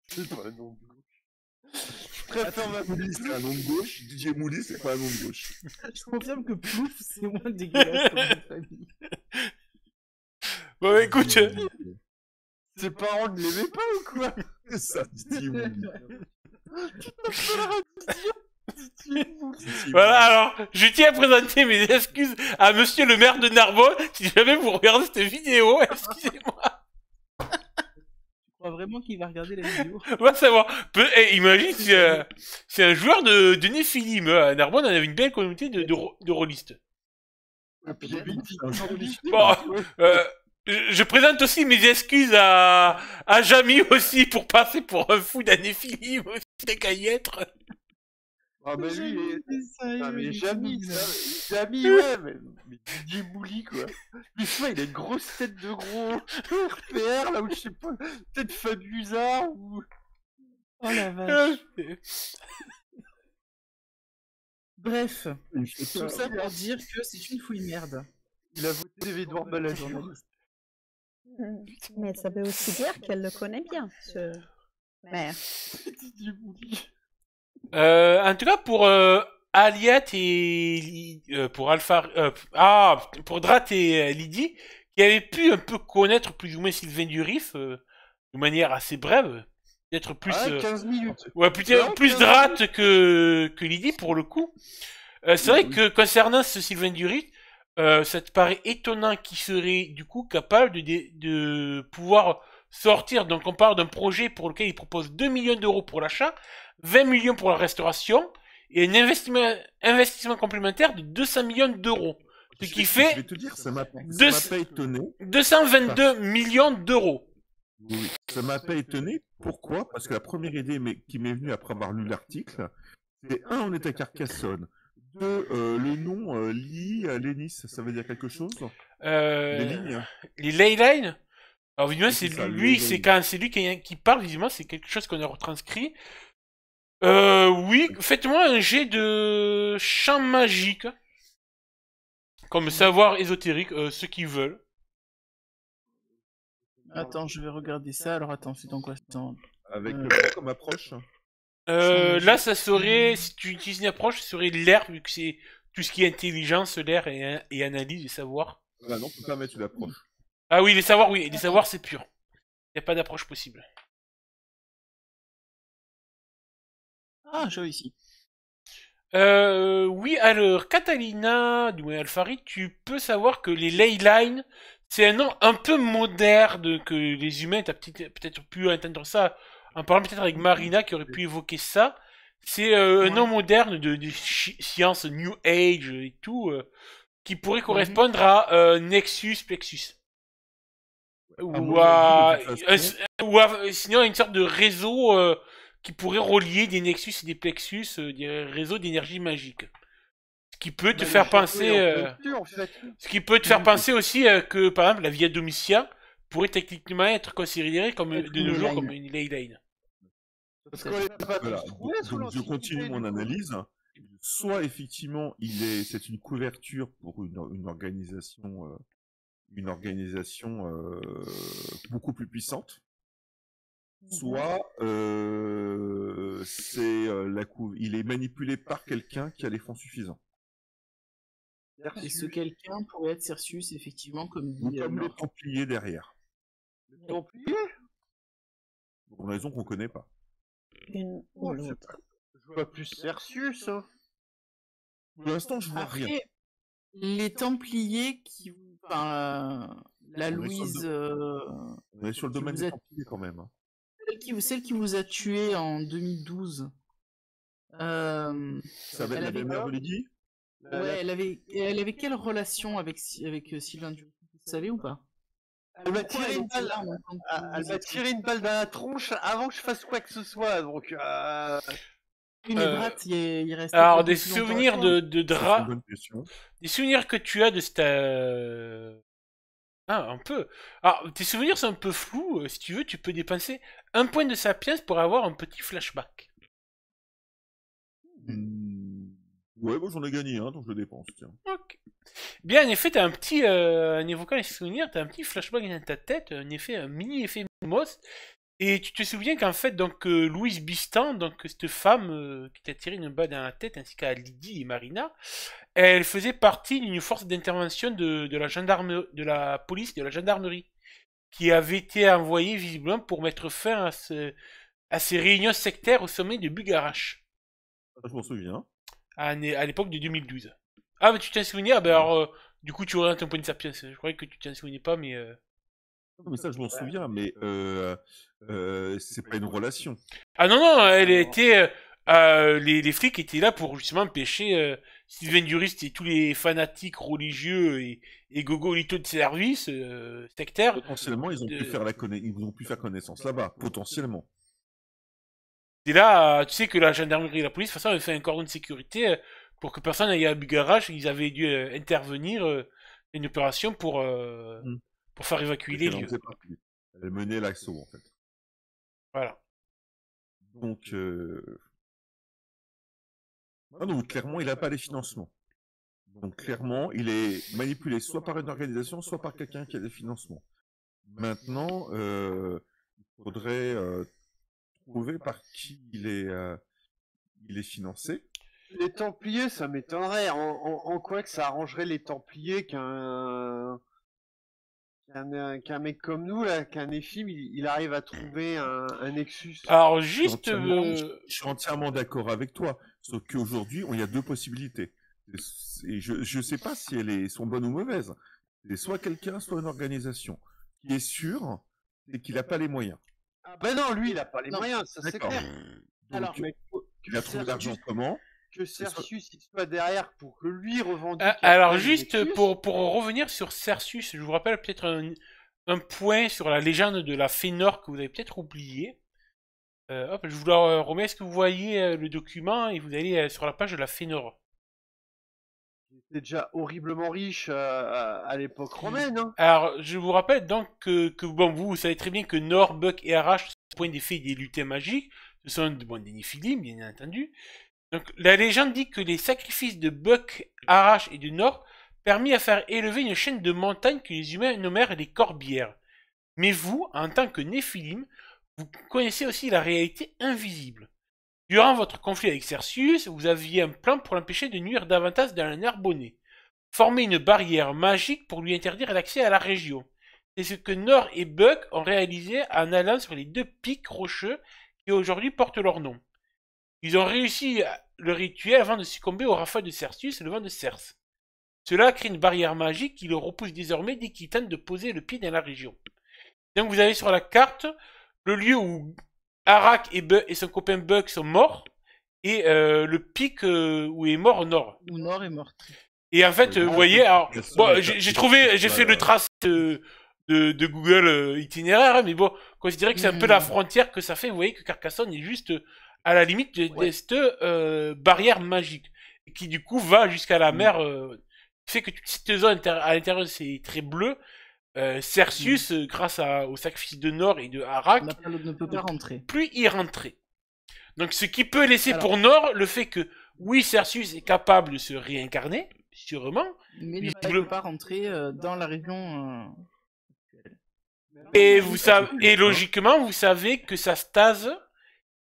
C'est pas un nom de gauche. Je préfère m'appeler Mouly, c'est un nom de gauche. Didier Mouly, c'est pas un nom de gauche. Je confirme que Plouf, c'est moins dégueulasse comme nom de famille. Bon, écoute, Ses parents ne l'aimaient pas ou quoi? C'est ça, Didier Mouly. voilà, alors, je tiens à présenter mes excuses à monsieur le maire de Narbonne, si jamais vous regardez cette vidéo, excusez-moi. Je crois vraiment qu'il va regarder la vidéo. On va savoir. Imagine, c'est un joueur de Néphilim. À Narbonne, on avait une belle communauté de rôlistes. Et puis il y avait une petite journaliste. Bon, je présente aussi mes excuses à Jamy aussi pour passer pour un fou d'un Néphilim aussi, des qu'à y être. Ah bah lui, ah mais Jamy, ça. ça, Jamy, ouais, mais Didier Mouly, quoi. Lui, je vois, il a une grosse tête de gros RPR, là, où je sais pas, peut-être Fabuza, ou... Oh la vache. Bref, tout ça pour dire que c'est une fouille merde. Il a voté Edouard Balladur. Mais ça veut aussi dire qu'elle le connaît bien, ce maire. Didier Mouly. En tout cas, pour Aliette et pour pour Drat et Lydie, qui avaient pu un peu connaître plus ou moins Sylvain Durif de manière assez brève, peut-être plus 15 minutes. ouais, plus Drat que Lydie pour le coup. C'est vrai que concernant ce Sylvain Durif, ça te paraît étonnant qu'il serait du coup capable de pouvoir sortir. Donc on parle d'un projet pour lequel il propose 2 millions d'euros pour l'achat, 20 millions pour la restauration et un investissement complémentaire de 200 millions d'euros. Ce qui fait Je vais te dire, ça m'a pas étonné. 222 millions d'euros. Oui, ça m'a pas étonné. Pourquoi? Parce que la première idée qui m'est venue après avoir lu l'article, c'est on est à Carcassonne. Deux, le nom Lénis, ça veut dire quelque chose? Les lignes. Les Leyline. Alors évidemment, C'est ça, c'est lui qui parle, visiblement, c'est quelque chose qu'on a retranscrit. Oui, faites-moi un jet de champ magique. Comme savoir ésotérique, ceux qui veulent. Attends, je vais regarder ça. Alors attends, c'est dans quoi? Avec quoi comme approche? Là, ça serait, si tu utilises une approche, ça serait l'air, vu que c'est tout ce qui est intelligence, l'air et analyse et savoir. Ah non, on peut pas mettre une approche. Ah oui, les savoirs, c'est pur. Il n'y a pas d'approche possible. Ah, je vois ici. Oui, alors, Catalina, du moins Alfari, tu peux savoir que les Leyline, c'est un nom un peu moderne, que les humains, t'as peut-être pu entendre ça, en parlant peut-être avec Marina, qui aurait pu évoquer ça. C'est un nom moderne de science New Age et tout, qui pourrait correspondre à Nexus Plexus. Sinon, une sorte de réseau qui pourrait relier des Nexus et des Plexus, des réseaux d'énergie magique. Ce qui peut te faire penser... Ce qui peut te faire penser aussi que, par exemple, la Via Domitia pourrait techniquement être considérée comme, de nos jours comme une Leyline. Parce qu'on les a pas Voilà. tous trouvés sous Donc je continue mon analyse. Soit effectivement, c'est une couverture pour une organisation beaucoup plus puissante. Soit il est manipulé par quelqu'un qui a les fonds suffisants. Et ce quelqu'un pourrait être Cercius, effectivement, comme Ou dit comme les Laure. Templiers derrière. Les Templiers? Pour une raison qu'on connaît pas. Une ou l'autre. Je vois plus Cercius, hein. Pour l'instant, je vois rien. Après, les Templiers qui... Enfin, la On est sur Louise... On est sur le domaine vous des êtes- Templiers quand même. Hein. celle qui vous a tué en 2012. Ça va Elle être la avait mère quoi de Lydie? Ouais, elle avait quelle relation avec Sylvain Durif, vous savez ou pas? Elle m'a tiré une balle. là en même temps que Elle vous m'a étiez. tiré une balle dans la tronche avant que je fasse quoi que ce soit, donc Oui, mais Euh, Brat, il restait Alors, pas des plus longtemps que souvenirs toi. de Ça, c'est une drap, bonne question. des souvenirs que tu as de cette... Ah, un peu. Alors, tes souvenirs sont un peu flous. Si tu veux, tu peux dépenser un point de sapiens pour avoir un petit flashback. Hmm. Ouais, moi j'en ai gagné un, donc je le dépense, tiens. Ok. Bien, en effet, t'as un petit... en évoquant les souvenirs, t'as un petit flashback dans ta tête, un mini effet Mimos. Et tu te souviens qu'en fait, donc, Louise Bistan, donc, cette femme qui t'a tiré une balle dans la tête, ainsi qu'à Lydie et Marina, elle faisait partie d'une force d'intervention de la gendarmerie, de la police, de la gendarmerie, qui avait été envoyée visiblement pour mettre fin à ces réunions sectaires au sommet de Bugarache, Ça, je m'en souviens. à l'époque de 2012. Ah, mais tu t'en souvenais? Ah, ben alors, du coup, tu aurais un point de sapiens. Je croyais que tu t'en souvenais pas, mais... Non, mais ça, je m'en souviens, mais c'est pas une relation. Ah non, non, elle était... les flics étaient là pour justement empêcher Sylvain Durist et tous les fanatiques religieux et gogolitos de service sectaires. Potentiellement, ils ont pu faire ils ont pu faire connaissance là-bas, potentiellement. Et là, tu sais que la gendarmerie et la police, de toute façon, avaient fait un cordon de sécurité pour que personne n'aille à Bugarache. Ils avaient dû intervenir une opération pour faire évacuer les Elle en lieux. faisait partie. Elle menait l'assaut, en fait. Voilà. Donc, ah non, clairement, il n'a pas les financements. Donc, clairement, il est manipulé soit par une organisation, soit par quelqu'un qui a des financements. Maintenant, il faudrait trouver par qui il est financé. les Templiers, ça m'étonnerait. En quoi que ça arrangerait les Templiers qu'un mec comme nous, là, qu'un Néphim, il arrive à trouver un Nexus. Alors, Je suis juste... je suis entièrement d'accord avec toi. Sauf qu'aujourd'hui, il y a deux possibilités. Et je ne sais pas si elles sont bonnes ou mauvaises. C'est soit quelqu'un, soit une organisation. Ce qui est sûr, c'est qu'il n'a pas les moyens. Ah ben non, lui, il a pas les Non. moyens, ça c'est D'accord. clair. Donc, Alors, Mais il a trouvé l'argent comment? que Cercius il soit derrière pour que lui revendique. alors, après le juste Nexus. pour revenir sur Cercius, je vous rappelle peut-être un point sur la légende de la Fénor que vous avez peut-être oublié. Hop, je vous la remets. Est-ce que vous voyez le document et vous allez sur la page de la Fénor? C'était déjà horriblement riche à l'époque romaine. Hein. Alors, je vous rappelle donc bon, vous savez très bien que Nor, Buck et Arach sont au point d'effet des lutins magiques. Ce sont bon, des Néphilim, bien entendu. Donc, la légende dit que les sacrifices de Buck, Arach et de Nor permis à faire élever une chaîne de montagnes que les humains nommèrent les Corbières. Mais vous, en tant que Néphilim, vous connaissez aussi la réalité invisible. Durant votre conflit avec Cercius, vous aviez un plan pour l'empêcher de nuire davantage dans la Narbonnais. Former une barrière magique pour lui interdire l'accès à la région. C'est ce que Nor et Buck ont réalisé en allant sur les deux pics rocheux qui aujourd'hui portent leur nom. Ils ont réussi le rituel avant de succomber au rafale de Cercius et le vent de Cerce. Cela crée une barrière magique qui le repousse désormais dès qu'il tente de poser le pied dans la région. Donc vous avez sur la carte le lieu où Arak et son copain Buck sont morts et le pic où est mort Nor. où Nord est morte. Et en fait, vous voyez, alors, bon, j'ai fait le trace de Google itinéraire, hein, mais bon, considérez que c'est un peu la frontière que ça fait. Vous voyez que Carcassonne est juste à la limite de cette barrière magique, qui du coup va jusqu'à la mer, fait que cette zone à l'intérieur c'est très bleu. Cercius, grâce au sacrifice de Nor et de Arak, Ne peut pas rentrer. plus y rentrer. Donc ce qui peut laisser pour Nor le fait que, oui, Cercius est capable de se réincarner, sûrement. Mais ne peut pas rentrer dans la région Et, et logiquement, vous savez que sa stase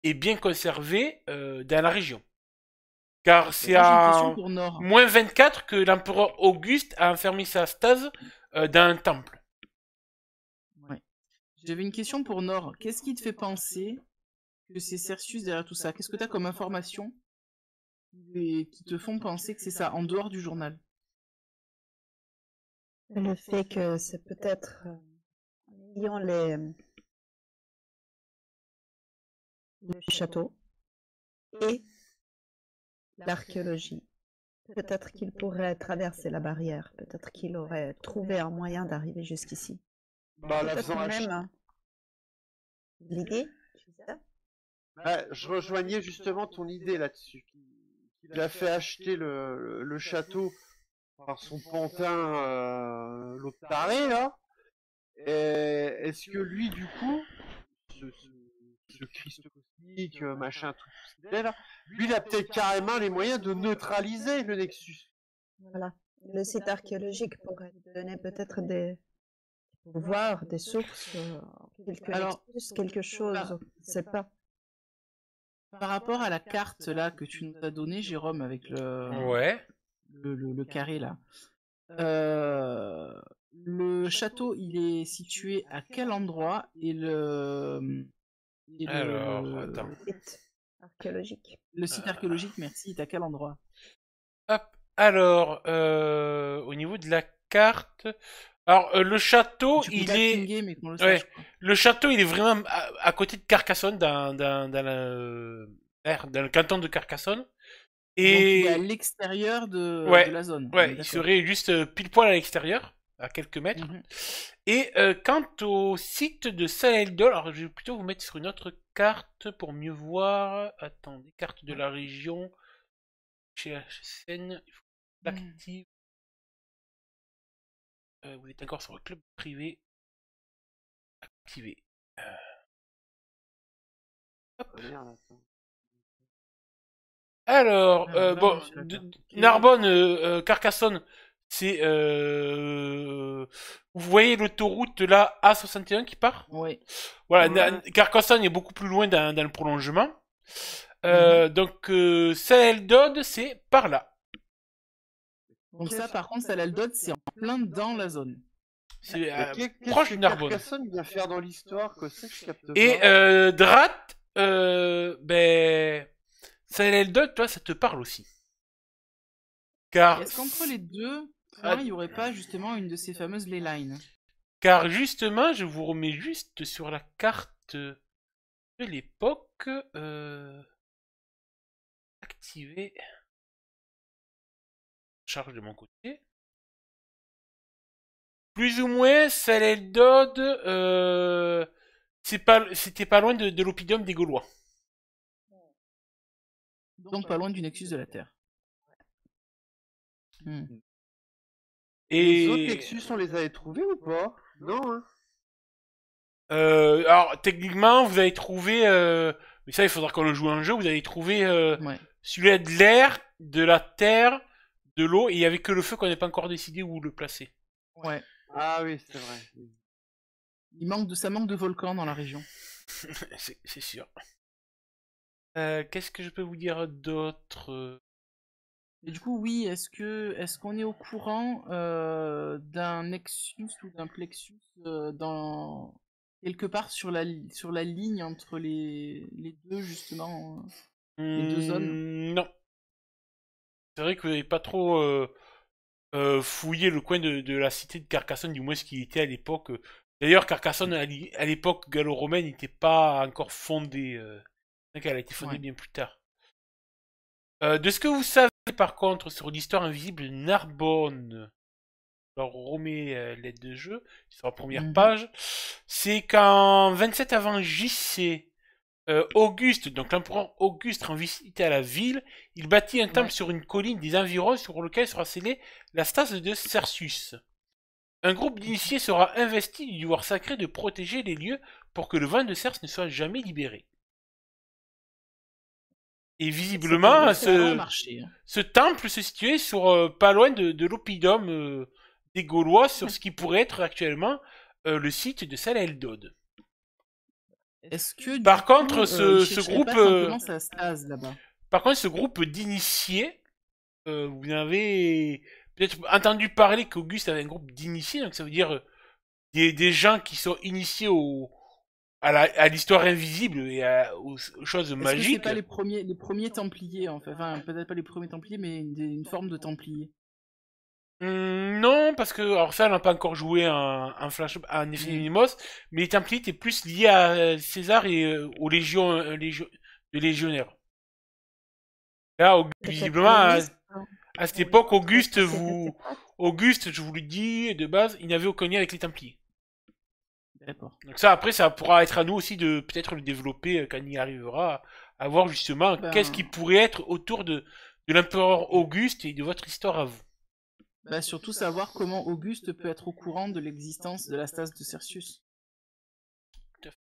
est bien conservée dans la région. Car c'est à moins 24 que l'empereur Auguste a enfermé sa stase dans un temple. Ouais. J'avais une question pour Nord. Qu'est-ce qui te fait penser que c'est Cercius derrière tout ça? Qu'est-ce que tu as comme information qui te font penser que c'est ça, en dehors du journal? Le fait que c'est peut-être en ayant le château et l'archéologie. Peut-être qu'il pourrait traverser la barrière, peut-être qu'il aurait trouvé un moyen d'arriver jusqu'ici. Bah, la Peut-être faisant acheter. même l'idée, tu sais. Ouais, je rejoignais justement ton idée là-dessus. Il a fait acheter le château par son pantin, l'autre taré, là. Et est-ce que lui, du coup, ce Christ cosmique, machin, tout ce qu'il est là, lui, il a peut-être carrément les moyens de neutraliser le Nexus. Voilà. Le site archéologique pourrait donner peut-être des pouvoirs, des sources, quelques Alors, nexus, quelque chose, par- je sais pas. Par rapport à la carte là que tu nous as donnée, Jérôme, avec Ouais. le carré là, le château, il est situé à quel endroit et Alors, attends. Site archéologique. le site archéologique, merci, est à quel endroit? Hop. Alors, au niveau de la carte. Alors, le château, Tu peux il pas est. pinguer, mais qu'on le Ouais. sache, quoi. Le château, il est vraiment à côté de Carcassonne, dans le canton de Carcassonne. Donc, il est à Et. l'extérieur de Ouais. la zone. Ouais, il D'accord. serait juste pile poil à l'extérieur, à quelques mètres. Mhm. Et quant au site de Saint-Eldol, alors je vais plutôt vous mettre sur une autre carte pour mieux voir. Attendez, carte de la région. Chez HSN, il faut l'activer. Vous êtes encore sur le club privé. Activé. Merde, attends. Alors, Ah, là, bon, je suis d'accord. Narbonne, Carcassonne, c'est. Vous voyez l'autoroute là A61 qui part? Ouais. Voilà, Ouais. Carcassonne est beaucoup plus loin dans le prolongement. Donc, Saint-Eldod, c'est par là. Donc ça, par contre, Saint-Eldod, c'est en plein dans la zone. C'est Mais qu'est-ce proche que de Narbonne. Carcassonne vient faire dans l'histoire, quoi, c'est que je capte Et pas. Drat, ben. Saint-Eldod, toi, ça te parle aussi. Car. Est-ce qu'entre les deux Ah. points, il n'y aurait pas justement une de ces fameuses ley lines? Car justement, je vous remets juste sur la carte de l'époque. Activer. Charge de mon côté. Plus ou moins, Saint-Eldod, c'était pas loin de l'oppidum des Gaulois. Donc pas loin du Nexus de la Terre. Les autres Et Nexus, on les avait trouvés ou pas? Non, hein. alors techniquement, vous avez trouvé, mais ça il faudra qu'on le joue en jeu. Vous avez trouvé Ouais. celui-là de l'air, de la terre, de l'eau, et il y avait que le feu qu'on n'est pas encore décidé où le placer. Ouais. Ah oui, c'est vrai. Ça manque de volcans dans la région. C'est sûr. Qu'est-ce que je peux vous dire d'autre? Et du coup, oui, est-ce qu'on est au courant d'un Nexus ou d'un Plexus dans quelque part sur la ligne entre les deux justement les deux zones? Non. C'est vrai que vous n'avez pas trop fouillé le coin de la cité de Carcassonne, du moins ce qui était à l'époque. D'ailleurs, Carcassonne, à l'époque gallo-romaine, n'était pas encore fondée. Elle a été fondée Ouais. bien plus tard. De ce que vous savez, par contre, sur l'histoire invisible de Narbonne, alors on remet l'aide de jeu, sur la première page, c'est qu'en 27 avant JC, Auguste, donc l'empereur Auguste rend visite à la ville, il bâtit un temple sur une colline des environs sur lequel sera scellée la stase de Cersus. Un groupe d'initiés sera investi du devoir sacré de protéger les lieux pour que le vent de Cerse ne soit jamais libéré. Et visiblement, ce temple se situait sur pas loin de l'oppidum des Gaulois, sur ce qui pourrait être actuellement le site de Saint-Eldod. Est-ce que Par contre, ce groupe, pas simplement sa stase là-bas? Par contre, ce groupe d'initiés, vous avez peut-être entendu parler qu'Auguste avait un groupe d'initiés, donc ça veut dire des gens qui sont initiés à l'histoire invisible et aux choses magiques. Est-ce que c'est pas les premiers Templiers en fait? Enfin, peut-être pas les premiers Templiers, mais une forme de Templier. Non, parce que alors ça, on n'a pas encore joué un flash, un effet Minimos, mais les Templiers étaient plus liés à César et aux légions, de légionnaires. Là, visiblement, à cette époque, Auguste, je vous le dis de base, il n'avait aucun lien avec les Templiers. D'accord. Donc ça, après, ça pourra être à nous aussi de peut-être le développer quand il y arrivera, à voir justement Ben, qu'est-ce qui pourrait être autour de l'empereur Auguste et de votre histoire à vous. bah, surtout savoir comment Auguste peut être au courant de l'existence de la stase de Cercius. Tout à fait.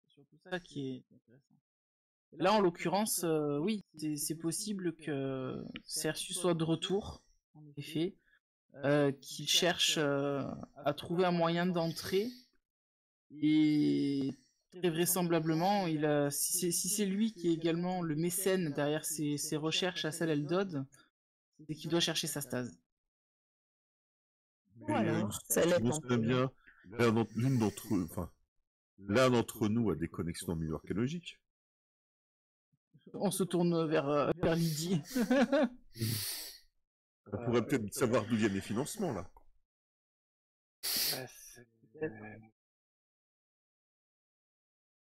C'est surtout ça qui est intéressant. Là, en l'occurrence, oui, c'est possible que Cercius soit de retour, en effet, qu'il cherche à trouver un moyen d'entrer, et très vraisemblablement, si c'est lui qui est également le mécène derrière ses recherches à Sal Eldod, c'est qu'il doit chercher sa stase. Mais Voilà, ça l'est sinon, en c'est peu. bien. L'un d'entre nous a des connexions au milieu archéologique. On se tourne vers Lydie. On pourrait peut-être savoir d'où viennent les financements, là.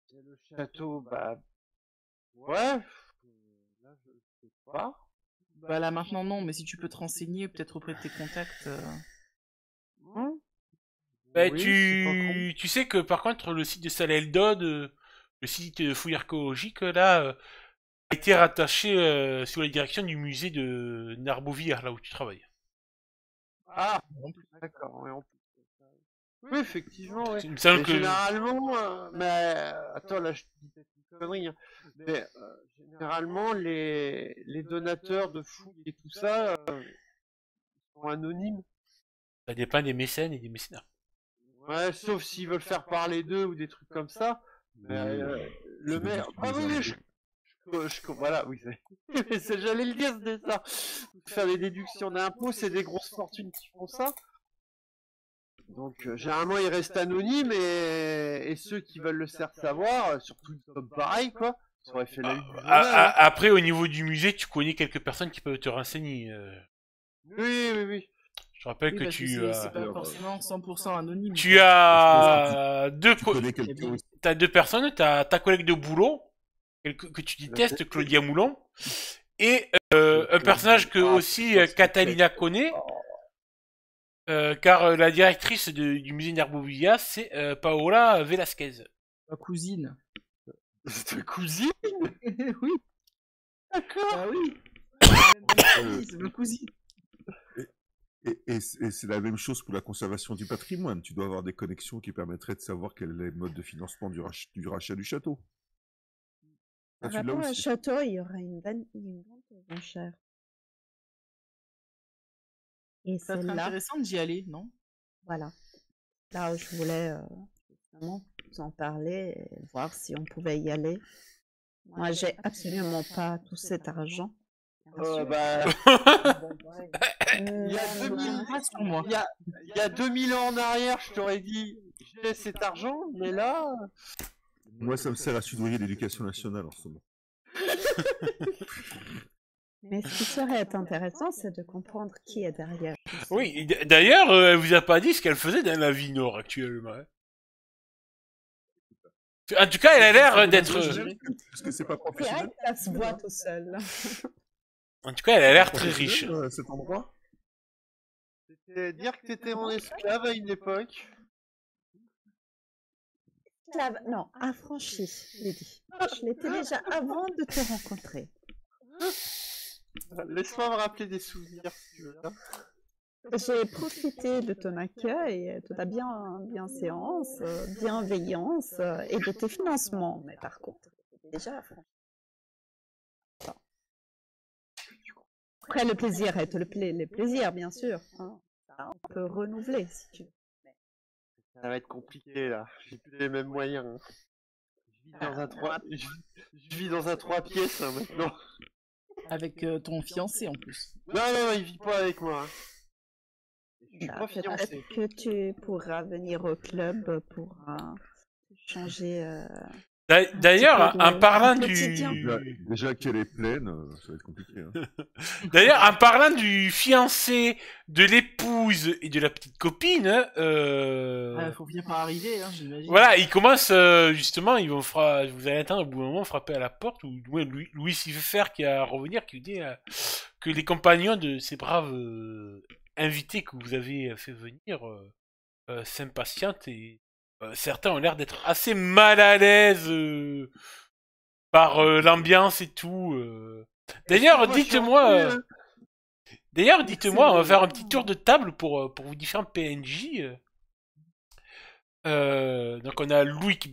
C'est le château, bah... Ouais. Là, je sais pas. Bah là maintenant non, mais si tu peux te renseigner, peut-être auprès de tes contacts. Hein Bah, Oui, c'est pas con. tu sais que par contre, le site de Sal Eldod, le site de fouilles archéologiques, là, a été rattaché sous la direction du musée de Narbovir, là où tu travailles. Ah, d'accord, ouais, en plus. Oui, effectivement, ouais. Il me semble Mais que... généralement, attends, là, je dis peut-être une connerie, hein. Mais généralement, les donateurs de fouilles et tout ça sont anonymes. Ça dépend des mécènes et des mécénats. Ouais, sauf s'ils veulent faire parler d'eux ou des trucs comme ça. Mais le C'est des maire. Ah oui, oui, voilà, oui, j'allais le dire, c'était ça. Faire des déductions d'impôts, c'est des grosses fortunes qui font ça. Donc généralement ils restent anonymes et ceux qui veulent le faire savoir, surtout une somme pareille quoi, ça aurait fait la une du journal. Hein. Après, au niveau du musée, tu connais quelques personnes qui peuvent te renseigner. Oui, oui, oui. Je te rappelle Oui, que parce que c'est pas forcément 100% anonyme. tu quoi. as Tu connais quelqu'un aussi. t'as deux personnes, t'as ta collègue de boulot, que tu détestes, Claudia Moulon, et un personnage que aussi Catalina connaît, car la directrice du musée Narbovia, c'est Paola Velasquez. Ma cousine. C'est ta cousine. Oui, D'accord. bah oui. C'est ma cousine. Et c'est la même chose pour la conservation du patrimoine. Tu dois avoir des connexions qui permettraient de savoir quel est le mode de financement du rachat du château. Par Tu l'as rapport au aussi. château, il y aura une vente aux enchères. Et Ça c'est serait là, intéressant d'y aller, non? voilà, là où je voulais justement vous en parler et voir si on pouvait y aller. Moi, j'ai absolument pas tout cet argent. bien sûr. Bah, il y a Mais, 2000 Sur moi. il y a 2000 ans en arrière, je t'aurais dit j'ai cet argent, mais là, Moi, ça me sert à soudoyer l'éducation nationale en ce moment. mais ce qui serait intéressant, c'est de comprendre qui est derrière. tout ça. Oui, et d'ailleurs, elle vous a pas dit ce qu'elle faisait dans la vie nord actuellement. Hein. En tout cas, elle a l'air d'être. Parce que c'est pas C'est vrai professionnel. que ça se voit tout seul. En tout cas, elle a l'air très riche. Cet endroit. c'était dire que t'étais mon esclave à une époque. Non, affranchi, Lydie. Je l'étais déjà avant de te rencontrer. Laisse-moi me rappeler des souvenirs si tu veux. Hein. J'ai profité de ton accueil, de ta bienséance, bienveillance et de tes financements. Mais par contre, j'étais déjà affranchi. Bon. Après, le plaisir est le plaisir, bien sûr. Hein. Ça, on peut renouveler si tu veux. Ça va être compliqué là. J'ai plus les mêmes moyens. Hein. Je vis dans un 3 pièces hein, maintenant. Avec ton fiancé en plus. Non, non, il vit pas avec moi. Hein. Je suis Bah, pas fiancé. peut-être que tu pourras venir au club pour changer. D'ailleurs, peu en de parlant quotidien. Déjà qu'elle est pleine, ça va être compliqué. Hein. D'ailleurs, en parlant du fiancé, de l'épouse et de la petite copine, Faut finir par arriver, hein, j'imagine. voilà, ils commencent justement, vous allez attendre au bout d'un moment frapper à la porte, ou ouais, Louis Siffer qui a à revenir, qui dit que les compagnons de ces braves invités que vous avez fait venir s'impatientent et certains ont l'air d'être assez mal à l'aise par l'ambiance et tout. D'ailleurs, Moi, je suis dites-moi, revenu, hein. on va faire un petit tour de table pour vos différents PNJ. Donc on a Loïc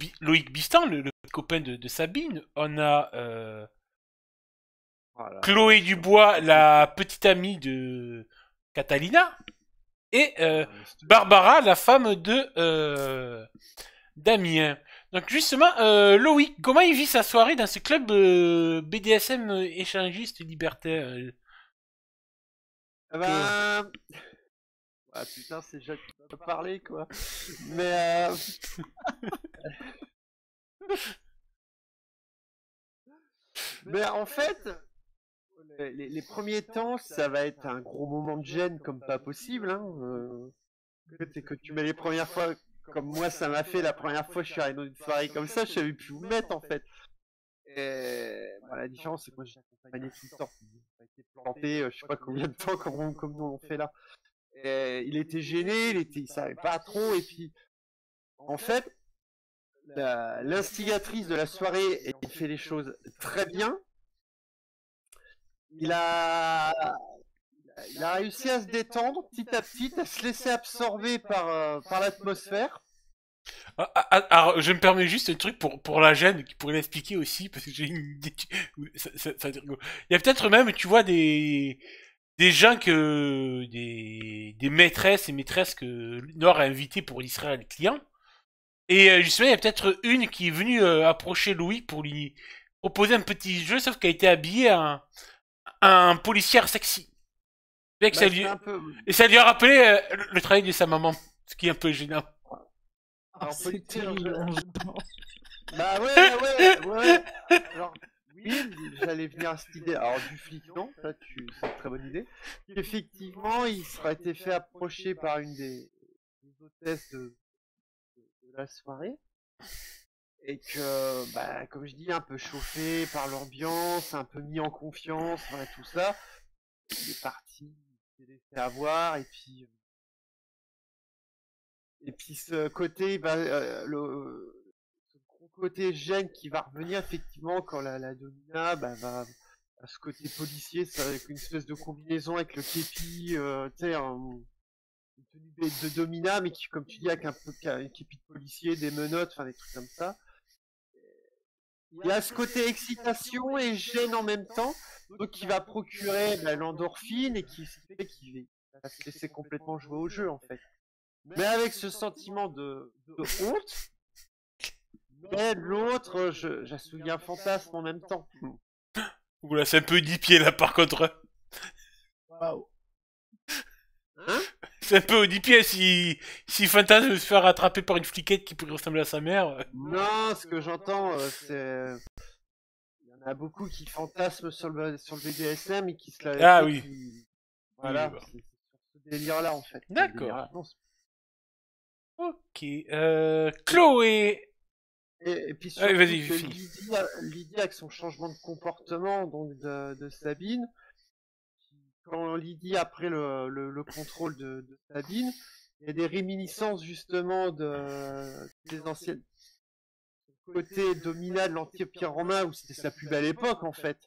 Bistan, le copain de Sabine. On a Voilà. Chloé Dubois, la petite amie de Catalina. Et Barbara, la femme de Damien. Donc justement, Loïc, comment il vit sa soirée dans ce club BDSM échangiste libertaire Eh ben... Ah putain, c'est Jacques qui va parler, quoi. Mais... Mais en fait, les premiers temps, ça va être un gros moment de gêne comme pas possible. Hein. C'est que tu mets les premières fois, comme moi ça m'a fait la première fois que je suis arrivé dans une soirée comme ça, je savais plus où me mettre en fait. Et bon, la différence c'est que moi j'ai accompagné tout le temps. Il a été planté, je sais pas combien de temps comme nous on fait là. Et il était gêné, il savait pas trop, et puis en fait, l'instigatrice de la soirée, elle fait les choses très bien. Il a réussi à se détendre petit à petit, à se laisser absorber par l'atmosphère. Alors, je me permets juste un truc pour la gêne qui pourrait l'expliquer aussi, parce que j'ai une idée. Ça va être rigolo. Il y a peut-être même, tu vois, des gens des maîtresses et maîtresses que Nord a invitées pour distraire les clients. Et justement, il y a peut-être une qui est venue approcher Louis pour lui proposer un petit jeu, sauf qu'elle a été habillée en policière sexy. Et Bah, ça lui a rappelé le travail de sa maman, ce qui est un peu gênant. Alors, C'est policière, terrible. Bah ouais. Alors, oui, j'allais venir à cette idée. Alors, du flic, non, ça, c'est une très bonne idée. Effectivement, il sera été fait approcher par une des hôtesses de la soirée. Et que, bah, comme je dis, un peu chauffé par l'ambiance, un peu mis en confiance, voilà, tout ça. Il est parti, il s'est laissé avoir, et puis ce côté, bah, ce gros côté gêne qui va revenir effectivement quand la Domina va à ce côté policier, c'est avec une espèce de combinaison avec le képi, tu sais, une tenue de Domina, mais qui, comme tu dis, avec un képi de policier, des menottes, enfin des trucs comme ça. Il y a ce côté excitation et gêne en même temps, donc qui va procurer l'endorphine et qui va se laisser complètement jouer au jeu en fait. Mais avec ce sentiment de honte, mais l'autre, j'assouvis un fantasme en même temps. Oula, c'est un peu 10 pieds là par contre. Waouh. Hein? C'est un peu au 10 pieds si fantasme de se faire attraper par une fliquette qui pourrait ressembler à sa mère. Non, ce que j'entends, c'est... Il y en a beaucoup qui fantasment sur le BDSM et qui se la... Ah oui. Voilà, Oui, bah. c'est sur ce délire-là en fait. D'accord. Ok. Chloé. Et puis Allez, surtout vas-y, que finis. Lydie, avec son changement de comportement donc de Sabine, quand Lydie a pris le contrôle de Sabine, il y a des réminiscences justement des anciennes côté Domina de l'Empire romain où c'était sa plus belle époque en fait.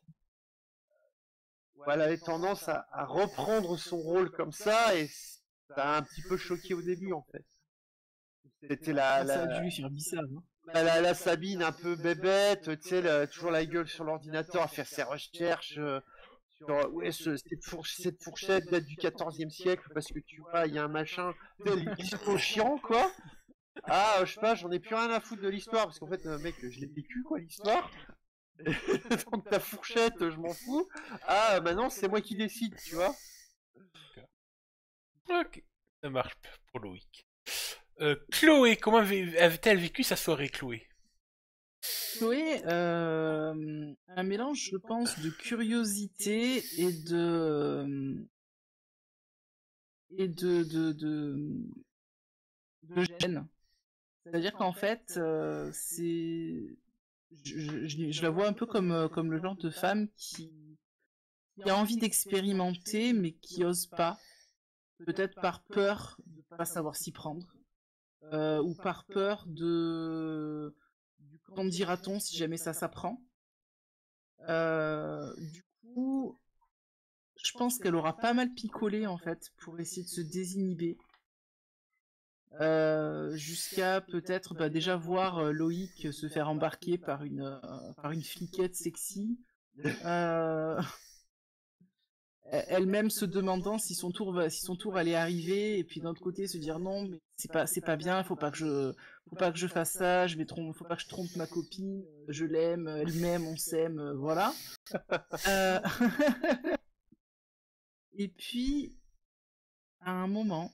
Où elle avait tendance à reprendre son rôle comme ça et ça a un petit peu choqué au début en fait. C'était Ça a dû lui faire bizarre, hein. la Sabine un peu bébête, tu sais, toujours la gueule sur l'ordinateur à faire ses recherches sur ouais, cette fourchette date du 14e siècle parce que tu vois, il y a un machin, l'histoire chiant quoi. Ah, je sais pas, j'en ai plus rien à foutre de l'histoire parce qu'en fait, mec, je l'ai vécu quoi l'histoire. Donc ta fourchette, je m'en fous. Ah, maintenant c'est moi qui décide, tu vois. Ok. Ça marche pour Loïc. Chloé, comment avait-elle vécu sa soirée, Chloé? Chloé, un mélange, je pense, de curiosité et de gêne. C'est-à-dire qu'en fait, je la vois un peu comme le genre de femme qui a envie d'expérimenter, mais qui ose pas. Peut-être par peur de pas savoir s'y prendre. ou par peur du qu'en dira-t-on si jamais ça s'apprend. Du coup, je pense qu'elle aura pas mal picolé en fait pour essayer de se désinhiber. Jusqu'à peut-être déjà voir Loïc se faire embarquer par une fliquette sexy. Elle-même se demandant si son tour allait arriver, et puis d'un autre côté se dire non, mais c'est pas bien, faut pas que je fasse ça, faut pas que je trompe ma copine, je l'aime, elle m'aime, on s'aime, voilà. Euh, Et puis, à un moment,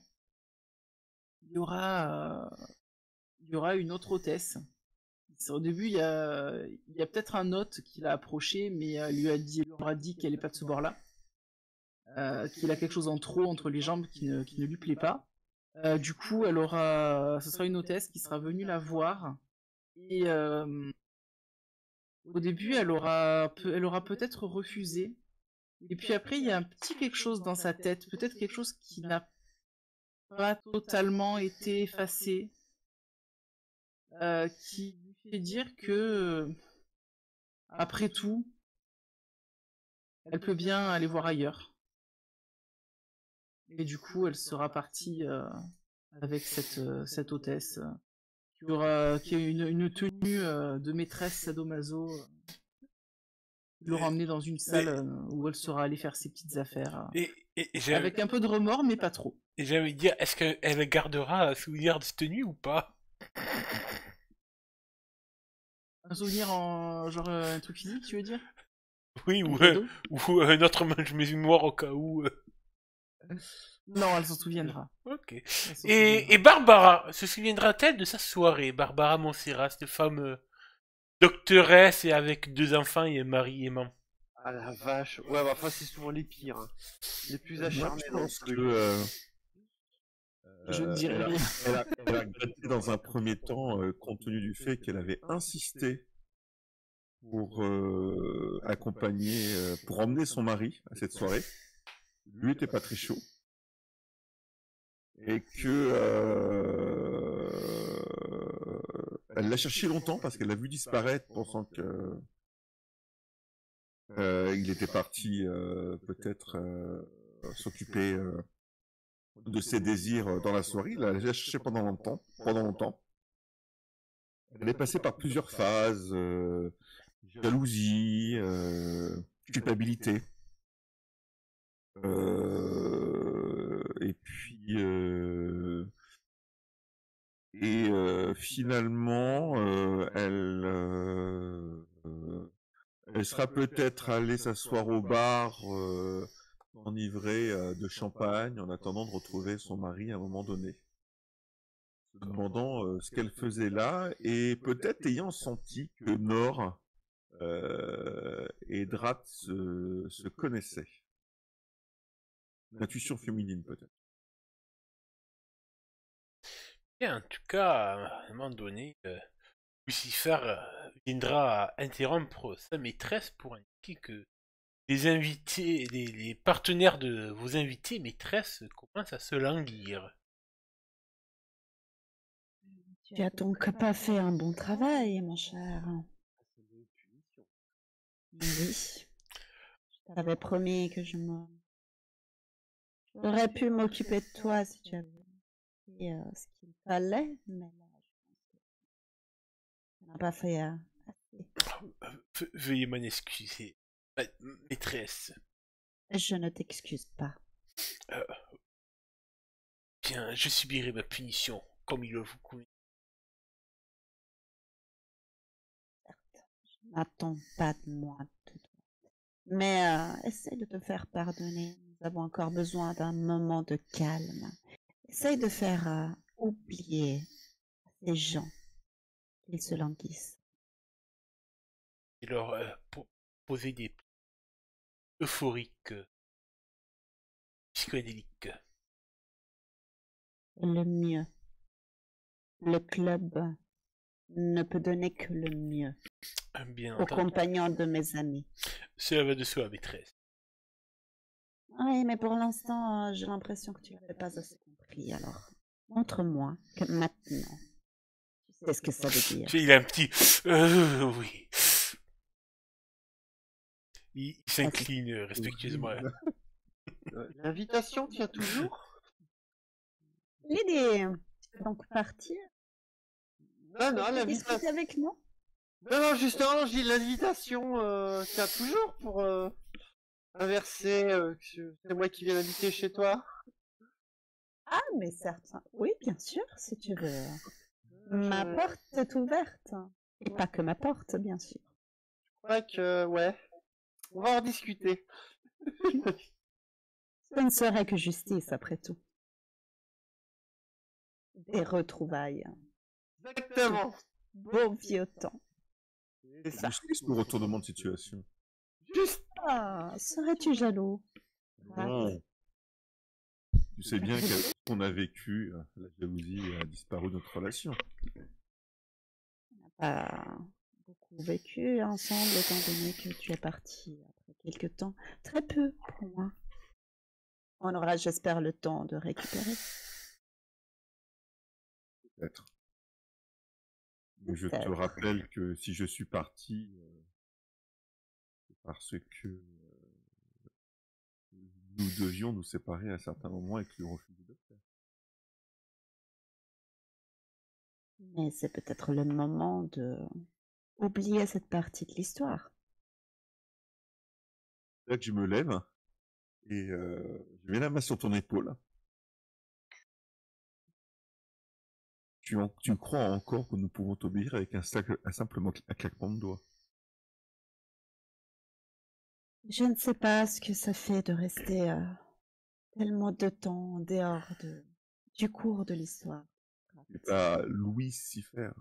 il y aura une autre hôtesse. Au début, il y a peut-être un hôte qui l'a approché, mais elle aura dit qu'elle est pas de ce bord-là. Qu'il a quelque chose en trop entre les jambes qui ne lui plaît pas. Du coup, ce sera une hôtesse qui sera venue la voir. Et au début, elle aura peut-être refusé. Et puis après, il y a un petit quelque chose dans sa tête, peut-être quelque chose qui n'a pas totalement été effacé, qui lui fait dire que, après tout, elle peut bien aller voir ailleurs. Et du coup, elle sera partie avec cette hôtesse qui a une tenue de maîtresse sadomaso. Qui l'aura emmenée dans une salle où elle sera allée faire ses petites affaires. Avec un peu de remords, mais pas trop. Et j'allais dire, est-ce qu'elle gardera un souvenir de cette tenue ou pas? Un souvenir en genre un truc physique, tu veux dire? Oui, ou un autre mémoire au cas où. Non, elle s'en souviendra. Ok. Et Barbara, se souviendra-t-elle de sa soirée? Barbara Montserrat, cette femme doctoresse et avec 2 enfants et un mari aimant. Ah la vache. Ouais, bah, enfin, c'est souvent les pires. Hein. Les plus acharnés Je dans le pense truc. que je ne dirais rien. elle a regretté dans un premier temps, compte tenu du fait qu'elle avait insisté pour accompagner, pour emmener son mari à cette soirée. Lui était pas très chaud. Et que elle l'a cherché longtemps parce qu'elle l'a vu disparaître, pensant que il était parti peut-être s'occuper de ses désirs dans la soirée. Il l'a cherché pendant longtemps. Elle est passée par plusieurs phases, jalousie, culpabilité. Et puis finalement, elle sera peut-être allée s'asseoir au bar, enivrée de champagne, en attendant de retrouver son mari à un moment donné, se demandant ce qu'elle faisait là, et peut-être ayant senti que Nord et Drat se connaissaient. L'intuition féminine, peut-être. Et en tout cas, à un moment donné, Lucifer viendra interrompre sa maîtresse pour indiquer que les invités, les partenaires de vos invités maîtresses commencent à se languir. Tu as donc pas fait un bon travail, mon cher. Oui. Je t'avais promis que j'aurais pu m'occuper de toi si tu avais fait ce qu'il fallait, mais là, je pense que tu n'as pas fait assez. Veuillez m'en excuser, maîtresse. Je ne t'excuse pas. Bien, je subirai ma punition, comme il le vous convient. Je n'attends pas de moi de toi. Mais essaye de te faire pardonner. Nous avons encore besoin d'un moment de calme. Essaye de faire oublier ces gens qu'ils se languissent. Et leur poser des euphoriques, psychédéliques. Le mieux. Le club ne peut donner que le mieux Bien aux entendu. compagnons de mes amis. Cela va de soi, maîtresse. Oui, mais pour l'instant, j'ai l'impression que tu n'avais pas assez compris, alors Montre-moi que maintenant, tu sais ce que ça veut dire. Il a un petit... oui. Il s'incline respectueusement. L'invitation tient toujours? Lydie, tu veux donc partir? Non, non, Tu veux l'invitation... discuter avec nous? Non, non, justement, j'ai l'invitation tient toujours pour inverser. C'est moi qui viens l'inviter chez toi. Ah, mais certes. Oui, bien sûr, si tu veux. Ma porte est ouverte. Et pas que ma porte, bien sûr. Je crois que, ouais. On va en discuter. Ce ne serait que justice, après tout. Des retrouvailles. Exactement. Beau vieux temps. C'est ça. Justice ou retournement de situation? Juste. Ah, serais-tu jaloux? Non. Tu sais bien qu'avec ce qu'on a vécu, la jalousie a disparu de notre relation. On n'a pas beaucoup vécu ensemble, étant donné que tu es parti après quelque temps. Très peu pour moi. On aura, j'espère, le temps de récupérer. Peut-être. Mais je te Peut-être. rappelle que si je suis parti, c'est parce que nous devions nous séparer à un certain moment et que tu refusais de le faire. Mais c'est peut-être le moment de oublier cette partie de l'histoire. Là que je me lève et je mets la main sur ton épaule. Tu crois encore que nous pouvons t'obéir avec un simple claquement de doigts? Je ne sais pas ce que ça fait de rester tellement de temps en dehors du cours de l'histoire. Tu as Louis s'y faire.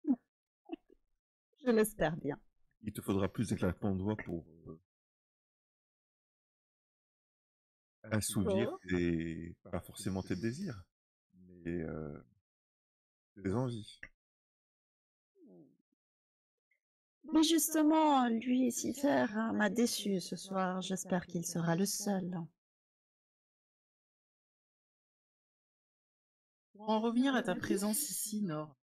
Je l'espère bien. Il te faudra plus d'un claquement de doigts pour assouvir pas forcément tes désirs, mais tes envies. Mais justement, lui, Cifer, m'a déçu ce soir. J'espère qu'il sera le seul. Pour en revenir à ta présence ici, Nord,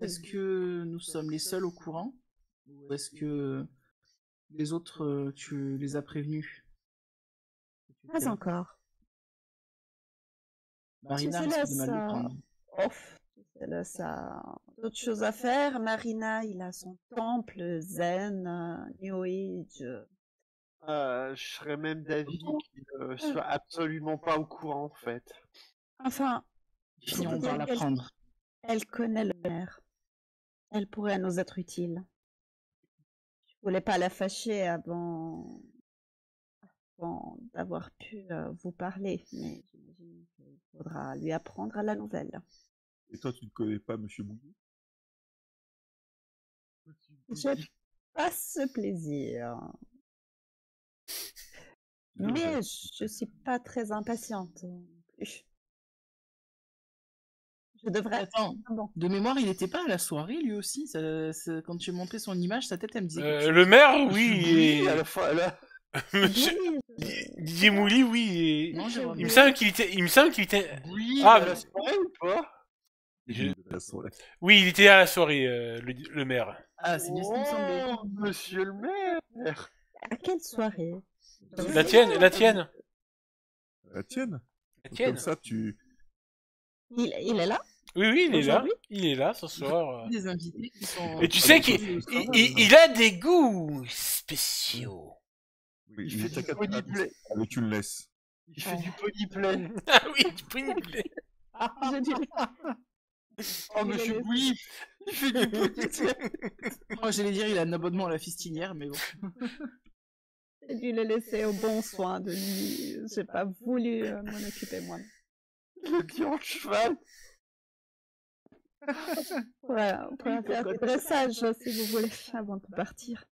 est-ce que nous sommes les seuls au courant? Ou est-ce que les autres, tu les as prévenus? Pas encore. Marina Tu sais, risque de mal le ça... prendre. Off. Tu sais, là, ça... D'autres choses à faire. Marina, il a son temple zen, New Age. Je serais même d'avis qu'il ne soit absolument pas au courant, en fait. Enfin, Ils finiront par l'apprendre. elle connaît le maire. Elle pourrait nous être utile. Je voulais pas la fâcher avant d'avoir pu vous parler, mais j'imagine qu'il faudra lui apprendre à la nouvelle. Et toi, tu ne connais pas Monsieur Bouilly? J'ai pas ce plaisir. Mais je suis pas très impatiente non plus. Je devrais... Attends, bon. de mémoire, il était pas à la soirée lui aussi. Quand tu montrais son image, sa tête, elle me disait quelque chose. Le maire, Monsieur oui. Bouilly, Et... à la fois, là. Monsieur Didier Mouly, oui. Et... Non, j'ai Il me semble qu'il était. Oui, Ah, à la soirée ou pas? Oui, il était à la soirée, le maire. Ah, c'est bien ce qui me semblait. Oh, monsieur le maire. À quelle soirée? La tienne, la tienne. La tienne? La tienne. Comme ça, tu... Il est là? Oui, oui, il est là. Aujourd'hui? Il est là ce soir. Des invités qui sont... Et tu sais qu'il a des goûts spéciaux. Oui, Il fait du pony play. avec une laisse. Il fait du pony play. Ah oui, du pony play. Je dirais... Oh, monsieur Bouilly, il fait du pony play. Moi, j'allais dire, il a un abonnement à la fistinière, mais bon. J'ai dû le laisser au bon soin de lui. J'ai pas voulu m'en occuper moi. Le dion cheval. Ouais, on pourrait faire du dressage si vous voulez, avant de partir.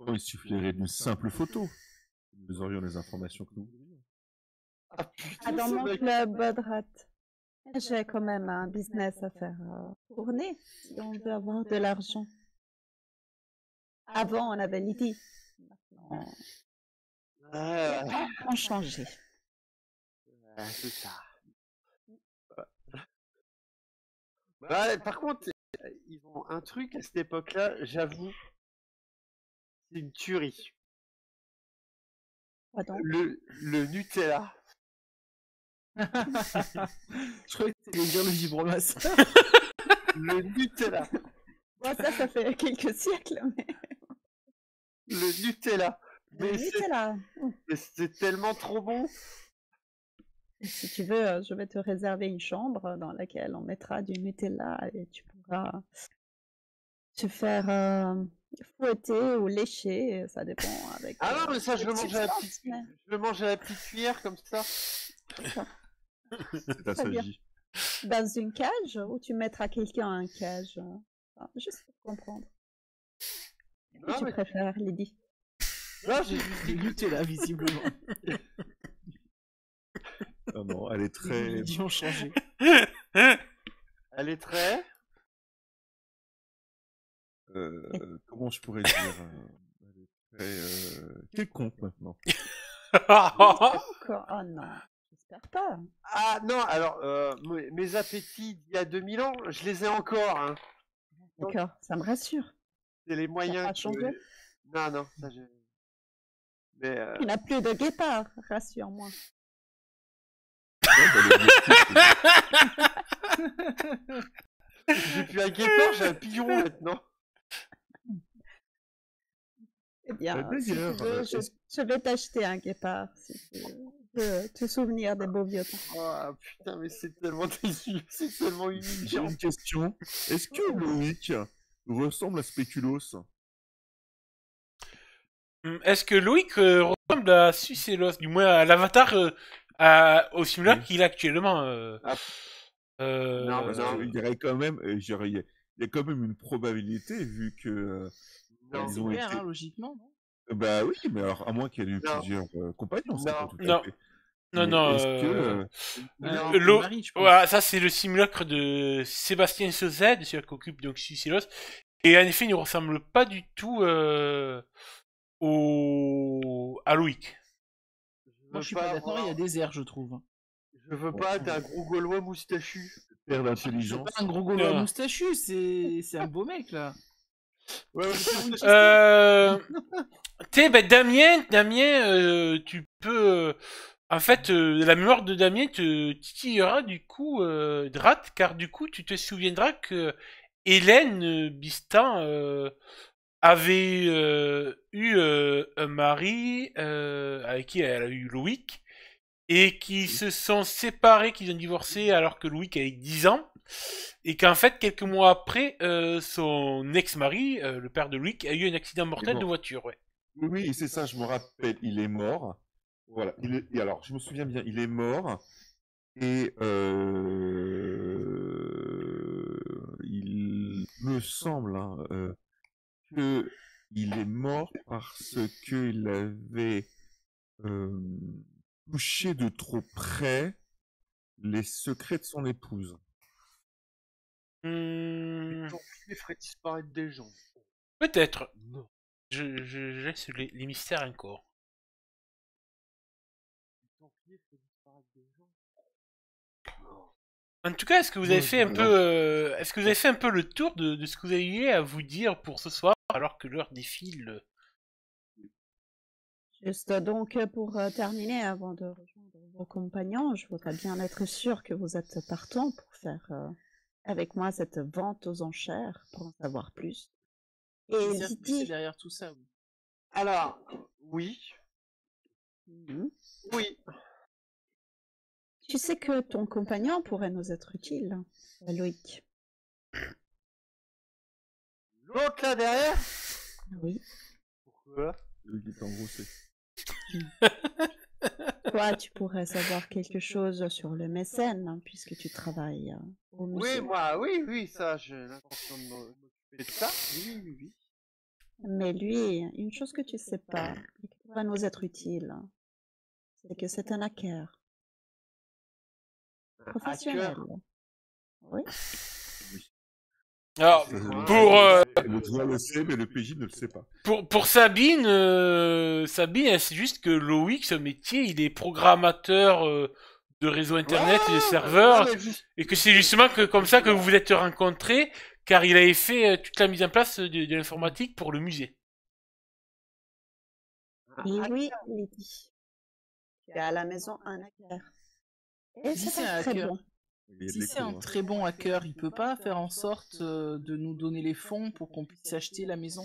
Il suffirait d'une simple photo. Nous aurions les informations que nous voudrions. Ah putain, Dans ce mon mec. club Bodrat, j'ai quand même un business à faire tourner si on veut avoir de l'argent. Avant, on avait Lydie. Maintenant, Ah, on a changé. c'est ça. Ouais, par contre, ils ont un truc à cette époque-là, j'avoue, c'est une tuerie. Pardon. Le Nutella. Je croyais que tu allais dire le vibromasseur. Le Nutella. Bon, ça fait quelques siècles, mais Le Nutella. Mais le Nutella. c'est tellement trop bon. Si tu veux, je vais te réserver une chambre dans laquelle on mettra du Nutella et tu pourras te faire fouetter ou lécher, ça dépend avec. Ah non, mais ça, je le mange à la substance, petite, mais- je le mange à la petite cuillère comme ça. C'est ta Très bien. Soji. Dans une cage ou tu mettras quelqu'un en cage juste pour comprendre. Non, Ou tu mais préfères, Lydie? là, j'ai juste Des dit Nutella, visiblement. Ah non, elle est Les très. Lydie ont changé. elle est très. Comment je pourrais dire elle est très quelconque maintenant. Encore? Oh non, j'espère pas. Ah non, alors, mes appétits d'il y a 2000 ans, je les ai encore. Hein. D'accord, ça me rassure. C'est les Ça moyens a que... changé. Non, non, ça j'ai... Mais Il n'y a plus de guépard, rassure-moi. Ouais, bah, j'ai plus un guépard, j'ai un pigeon maintenant. Eh bien, Bah, si tu d'ailleurs, veux, je vais t'acheter un guépard si tu veux te souvenir des beaux vieux temps. Oh putain, mais c'est tellement déçu, c'est tellement J'ai humiliant. une question. Est-ce que Loïc ressemble à Spéculoos? Est-ce que Loïc ressemble à Sucélos, du moins à l'avatar au simulateur Oui. qu'il a actuellement Ah. Non, mais Parce non. que je dirais quand même, genre, il y a quand même une probabilité vu que Non, ils C'est ont clair, été. hein, logiquement, non? Bah oui, mais alors à moins qu'il y ait eu Non. plusieurs compagnons, c'est pas Non. tout à Non. fait. Non, Mais non. est-ce que Non, L'eau- Marie, je pense. Voilà, ça c'est le simulacre de Sébastien Sauzet, celui qui occupe donc Sucélos. Et en effet, il ne ressemble pas du tout à Loïc. Moi, je suis pas d'accord, il y a des airs, je trouve. Je veux pas d'un gros Gaulois moustachu. père C'est d'intelligence? pas un gros Gaulois Ah. moustachu, c'est un beau mec, là. Ouais, ouais, Tu sais, ben, Damien, tu peux. En fait, la mémoire de Damien te titillera du coup, Drat, car du coup, tu te souviendras que Hélène Bistan avait eu un mari avec qui elle a eu Loïc, et qui se sont séparés, qu'ils ont divorcé alors que Loïc avait 10 ans, et qu'en fait, quelques mois après, son ex-mari, le père de Loïc, a eu un accident mortel mort. de voiture. Ouais. Oui, c'est ça, je me rappelle, il est mort. Voilà, et alors, je me souviens bien, il est mort, et il me semble que il est mort parce qu'il avait touché de trop près les secrets de son épouse. Ton pied ferait disparaître des gens. Peut-être. Non. Je laisse les mystères encore. Ton pied ferait disparaître des gens. Non. En tout cas, est-ce que vous avez Ouais, fait un je peu, est-ce que vous avez fait un peu le tour de ce que vous aviez à vous dire pour ce soir, alors que l'heure défile? Juste donc pour terminer, avant de rejoindre vos compagnons, je voudrais bien être sûr que vous êtes partant pour faire avec moi cette vente aux enchères pour en savoir plus. Et C'est Lydie, derrière tout ça, oui. Alors, oui. Mhm. Oui. Tu sais que ton compagnon pourrait nous être utile, Loïc. L'autre là derrière. Oui. Pourquoi? Il est engrossé. Toi, tu pourrais savoir quelque chose sur le mécène, hein, puisque tu travailles au musée. Oui, moi, oui, ça, j'ai l'intention de m'occuper de ça. Oui. Mais lui, une chose que tu sais pas, et qui pourrait nous être utile, c'est que c'est un hacker professionnel. Oui. Alors, C'est pour Le joueur le sait, mais le PJ ne le sait pas. pour Sabine, Sabine, c'est juste que Loïc, ce métier, il est programmateur de réseau internet et de Ouais, serveurs, non, mais juste- et que c'est justement que comme ça que vous vous êtes rencontrés, car il avait fait toute la mise en place de l'informatique pour le musée. Et oui, Lydie. Tu as à la maison un hacker. Et Si c'est c'est un un très hacker. bon. Il y a de Si c'est l'écho, un hein. très bon hacker, il peut pas faire en sorte de nous donner les fonds pour qu'on puisse acheter la maison?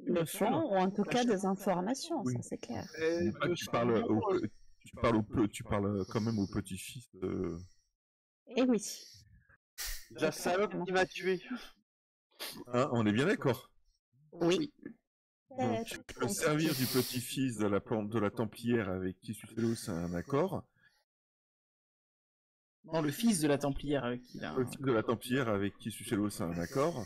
Le fond, ou en tout cas des informations, Oui. ça c'est clair. N'oublie pas que tu parles tu parles quand même au petit-fils de... Et oui. la salope qui m'a tué. Hein, on est bien d'accord. Oui. Donc, tu peux servir du petit-fils de la Templière avec qui Sucelos a un accord, Non, le fils de la Templière avec qui il a le fils de la Templière avec qui Sucelos a un accord.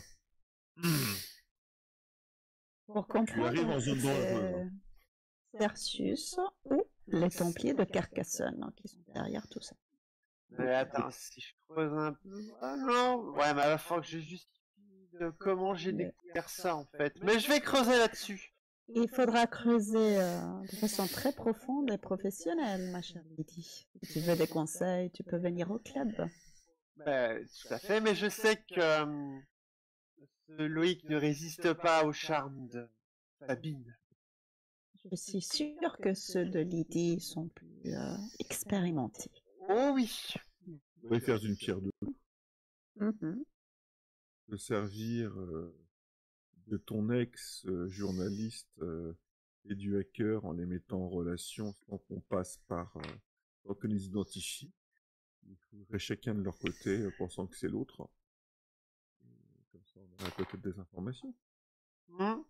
Pour Tu comprendre, arrives en zone dangereuse. Versus ou les Templiers de Carcassonne hein, qui sont derrière tout ça. Mais attends, si je creuse un peu. Ah non! Ouais, mais à la fin que je justifie de comment j'ai Mais- découvert ça en fait. Mais je vais creuser là-dessus. Il faudra creuser de façon très profonde et professionnelle, ma chère Lydie. Si tu veux des conseils, tu peux venir au club. Bah, tout à fait, mais je sais que ce Loïc ne résiste pas au charme de Sabine. Je suis sûre que ceux de Lydie sont plus expérimentés. Oh oui! On pourrait faire d'une pierre deux, Mhm. te servir de ton ex-journaliste et du hacker en les mettant en relation sans qu'on passe par... sans qu'on les identifie. Ils feraient chacun de leur côté pensant que c'est l'autre. Comme ça, on aurait peut-être des informations. Hein?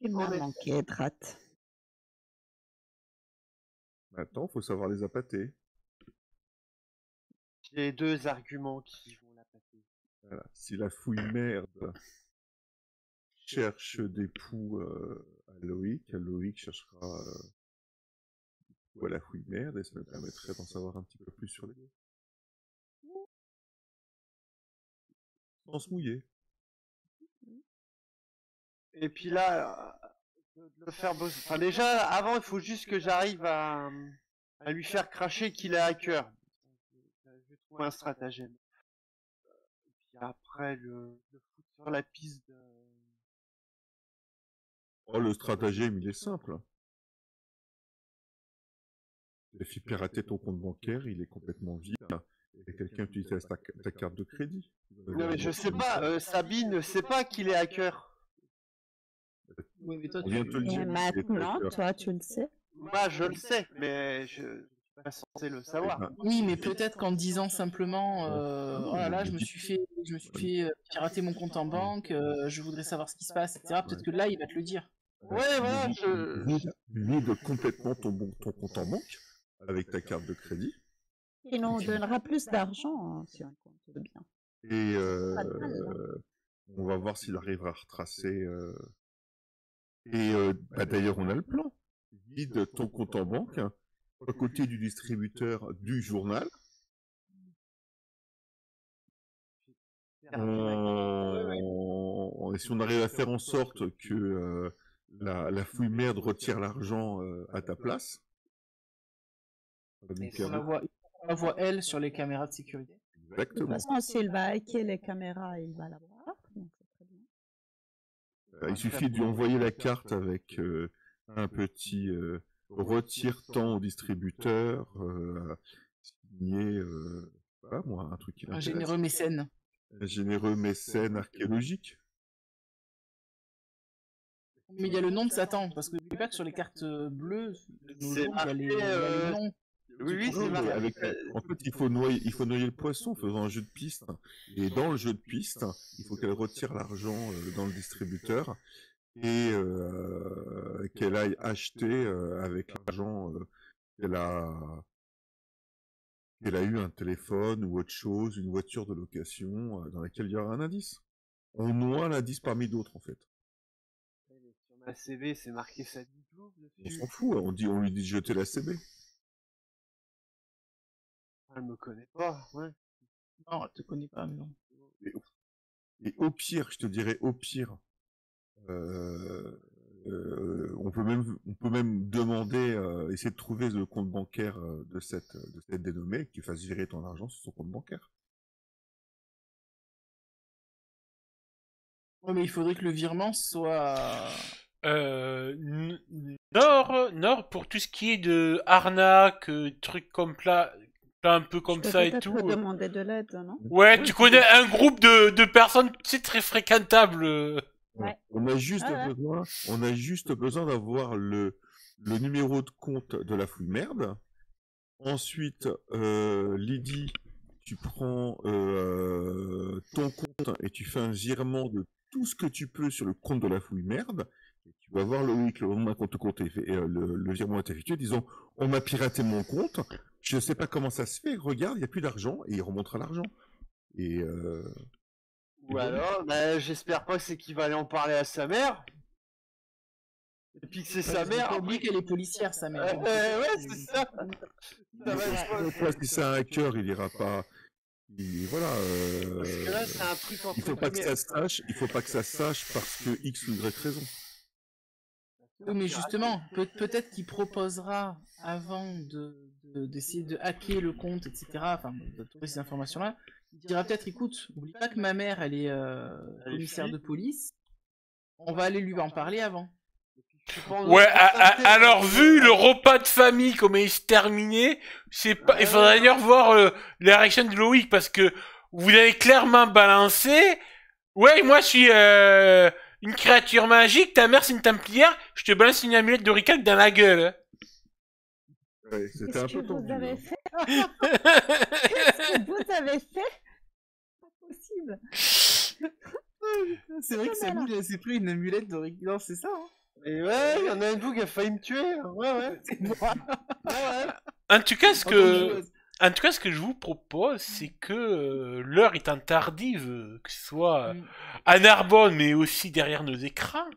Il m'a Ouais. manqué, Drat. Maintenant, faut savoir les appâter. J'ai deux arguments qui vont la passer. Voilà. Si la fouille merde cherche des poux à Loïc cherchera à la fouille merde et ça me permettrait d'en savoir un petit peu plus sur les deux. Sans se mouiller. Et puis là, de le faire bosser. Enfin, déjà, avant, il faut juste que j'arrive à lui faire cracher qu'il est hacker. Je vais trouver un stratagème. Et puis après, le foutre sur la piste de... Oh, le stratagème, il est simple. Il fait pirater ton compte bancaire, il est complètement vide. Et quelqu'un utilise ta carte de crédit. Non, mais je sais pas, Sabine ne sait pas qu'il est hacker. Oui, mais toi, On vient de te le Et dire. maintenant, toi, tu le sais. Moi, je le sais, mais je suis pas censé le savoir. Eh ben, Oui, mais peut-être qu'en disant simplement, Non, oh là là, mais je me dis- suis fait pirater mon compte en banque, je voudrais savoir ce qui se passe, etc. Peut-être que là, il va te le dire. Ouais, voilà, Vide complètement ton compte en banque avec ta carte de crédit. Il nous donnera plus d'argent hein, si on compte bien. Et Pas de mal, on va voir s'il arrivera à retracer. D'ailleurs, on a le plan. Vide ton compte en banque à côté du distributeur du journal. Et si on arrive à faire en sorte que la fouille merde retire l'argent à ta place, ça va nous Et permettre- On la voit elle sur les caméras de sécurité. De toute Exactement. façon, s'il va hacker les caméras, il va l'avoir. Donc c'est très bien. Il suffit de lui envoyer la carte avec un petit retire-temps au distributeur, signé, je sais pas moi, un truc qui Un l'intéresse. généreux mécène. Un généreux mécène archéologique. Mais il y a le nom de Satan, parce que n'oublie pas que sur les cartes bleues, de nos C'est jours, il y a les marqué, noms. Oui, oui, Non, c'est mais marqué. avec, en fait, il faut noyer le poisson en faisant un jeu de piste. Et dans le jeu de piste, il faut qu'elle retire l'argent dans le distributeur et qu'elle aille acheter avec l'argent qu'elle a eu un téléphone ou autre chose, une voiture de location dans laquelle il y aura un indice. On noie l'indice parmi d'autres en fait. Sur ma CV, c'est marqué Sabine Plouf On dessus. s'en fout, on lui dit de jeter la CB. Elle me connaît pas, ouais. Non, elle te connaît pas, mais non. Et au pire, je te dirais au pire, On peut même demander, essayer de trouver le compte bancaire de cette dénommée, que tu fasses gérer ton argent sur son compte bancaire. Ouais, mais il faudrait que le virement soit... Nord, pour tout ce qui est de arnaque, trucs comme là, un peu comme Je peux ça et peut-être tout. demander de l'aide, non? Ouais, tu connais un groupe de personnes, c'est très fréquentable. Ouais. On a juste Ah ouais. besoin d'avoir le numéro de compte de la fouille merde. Ensuite, Lydie, tu prends ton compte et tu fais un virement de tout ce que tu peux sur le compte de la fouille merde. Et tu vas voir Loïc, le moment d'un compte et le virement est effectué, disons, on m'a piraté mon compte, je sais pas comment ça se fait, regarde, il n'y a plus d'argent, et il remontera l'argent. Et Ou alors, bah, j'espère pas que c'est qu'il va aller en parler à sa mère. Et puis que c'est sa mère. Pas oublier qu'elle est policière, sa mère. Ouais, c'est ça. Ça va être toi, si c'est un hacker, il ira pas. Voilà. Parce que là, c'est un truc entre Il faut pas que guillemets. ça sache. Il faut pas que ça sache parce que X ou Y raison. Oui, mais justement, peut-être qu'il proposera, avant d'essayer de hacker le compte, etc., enfin, de trouver ces informations-là, il dira peut-être, écoute, oublie pas que ma mère, elle est commissaire de police, on va aller lui en parler avant. Ouais, alors vu le repas de famille, comment il se terminait, c'est pas. Il faudrait d'ailleurs voir la réaction de Loïc parce que vous avez clairement balancé. Ouais, moi je suis une créature magique, ta mère c'est une templière, je te balance une amulette de Ricard dans la gueule. Ouais, c'était un peu tendu. Vous avez Hein. fait Qu'est-ce que vous avez fait? Pas possible. C'est vrai que Samy, il s'est pris une amulette de non, c'est ça, hein. Et ouais, il y en a une de vous qui a failli me tuer. Ouais. C'est moi. Ouais. En tout cas, ce que je vous propose, c'est que l'heure étant tardive, que ce soit à Narbonne, mais aussi derrière nos écrans,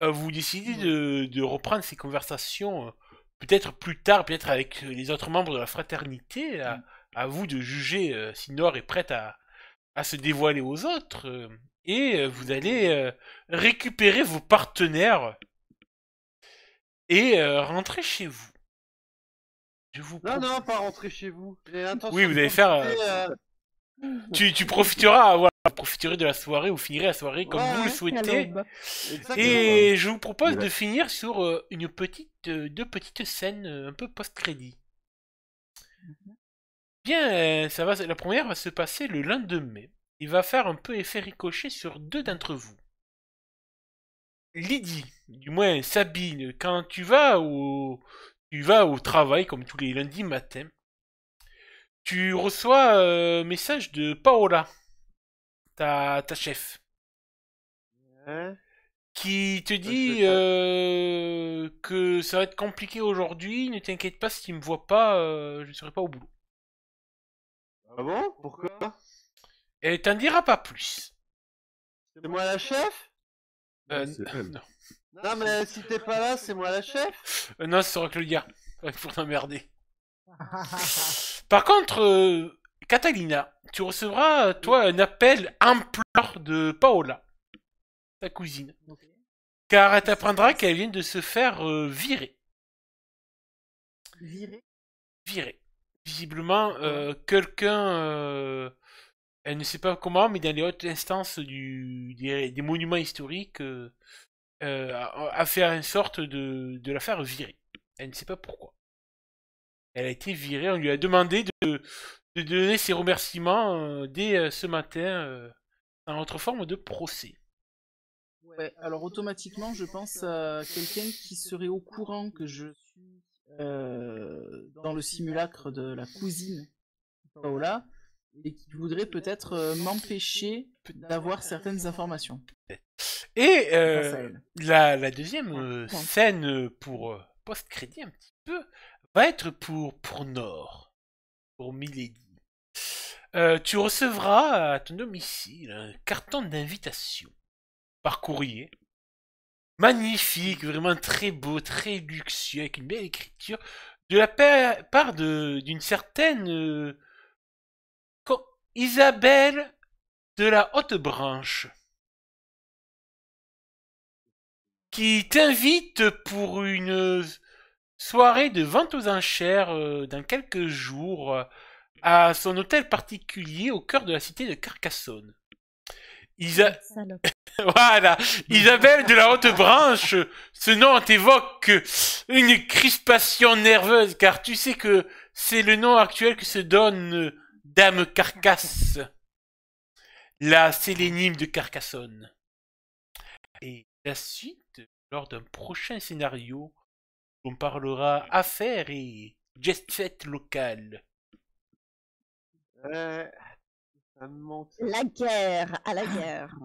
vous décidez de reprendre ces conversations peut-être plus tard, peut-être avec les autres membres de la fraternité. À vous de juger si Nord est prête à se dévoiler aux autres. Et vous allez récupérer vos partenaires et rentrer chez vous. Je vous Non, pas rentrer chez vous. J'ai l'intention oui, vous de allez faire. profiter, Tu profiteras, voilà, vous profiterez de la soirée ou finirez la soirée comme vous le souhaitez. Et je vous propose de finir sur deux petites scènes un peu post-crédit. Bien, la première va se passer le lendemain. Il va faire un peu effet ricochet sur deux d'entre vous. Lydie, du moins Sabine, quand tu vas au travail comme tous les lundis matins, tu reçois un message de Paola, ta chef, qui te dit que ça va être compliqué aujourd'hui, ne t'inquiète pas, si tu me vois pas, je ne serai pas au boulot. Ah bon? Pourquoi? Elle t'en dira pas plus. C'est moi la chef? Non. Non, mais si t'es pas là, c'est moi la chef? Non, ce sera Claudia. Pour t'emmerder. Par contre, Catalina, tu recevras, toi, un appel ampleur de Paola, ta cousine. Car elle t'apprendra qu'elle vient de se faire virer. Virer. Visiblement, quelqu'un, elle ne sait pas comment, mais dans les hautes instances des monuments historiques, a fait en sorte de la faire virer. Elle ne sait pas pourquoi. Elle a été virée, on lui a demandé de donner ses remerciements dès ce matin dans notre forme de procès. Ouais, alors automatiquement, je pense à quelqu'un qui serait au courant que je suis dans le simulacre de la cousine Paola et qui voudrait peut-être m'empêcher d'avoir certaines informations. Et la deuxième scène pour post-crédit un petit peu va être pour Nord, pour Milady. Tu recevras à ton domicile un carton d'invitation par courrier. Magnifique, vraiment très beau, très luxueux, avec une belle écriture, de la part d'une certaine Isabelle de la Haute Branche, qui t'invite pour une soirée de vente aux enchères dans quelques jours à son hôtel particulier au cœur de la cité de Carcassonne. Salope. Voilà, Isabelle de la Haute Branche, ce nom t'évoque une crispation nerveuse, car tu sais que c'est le nom actuel que se donne Dame Carcasse, la sélénime de Carcassonne. Et la suite, lors d'un prochain scénario, on parlera affaires et jet set local. Ça me manque. La guerre, à la guerre.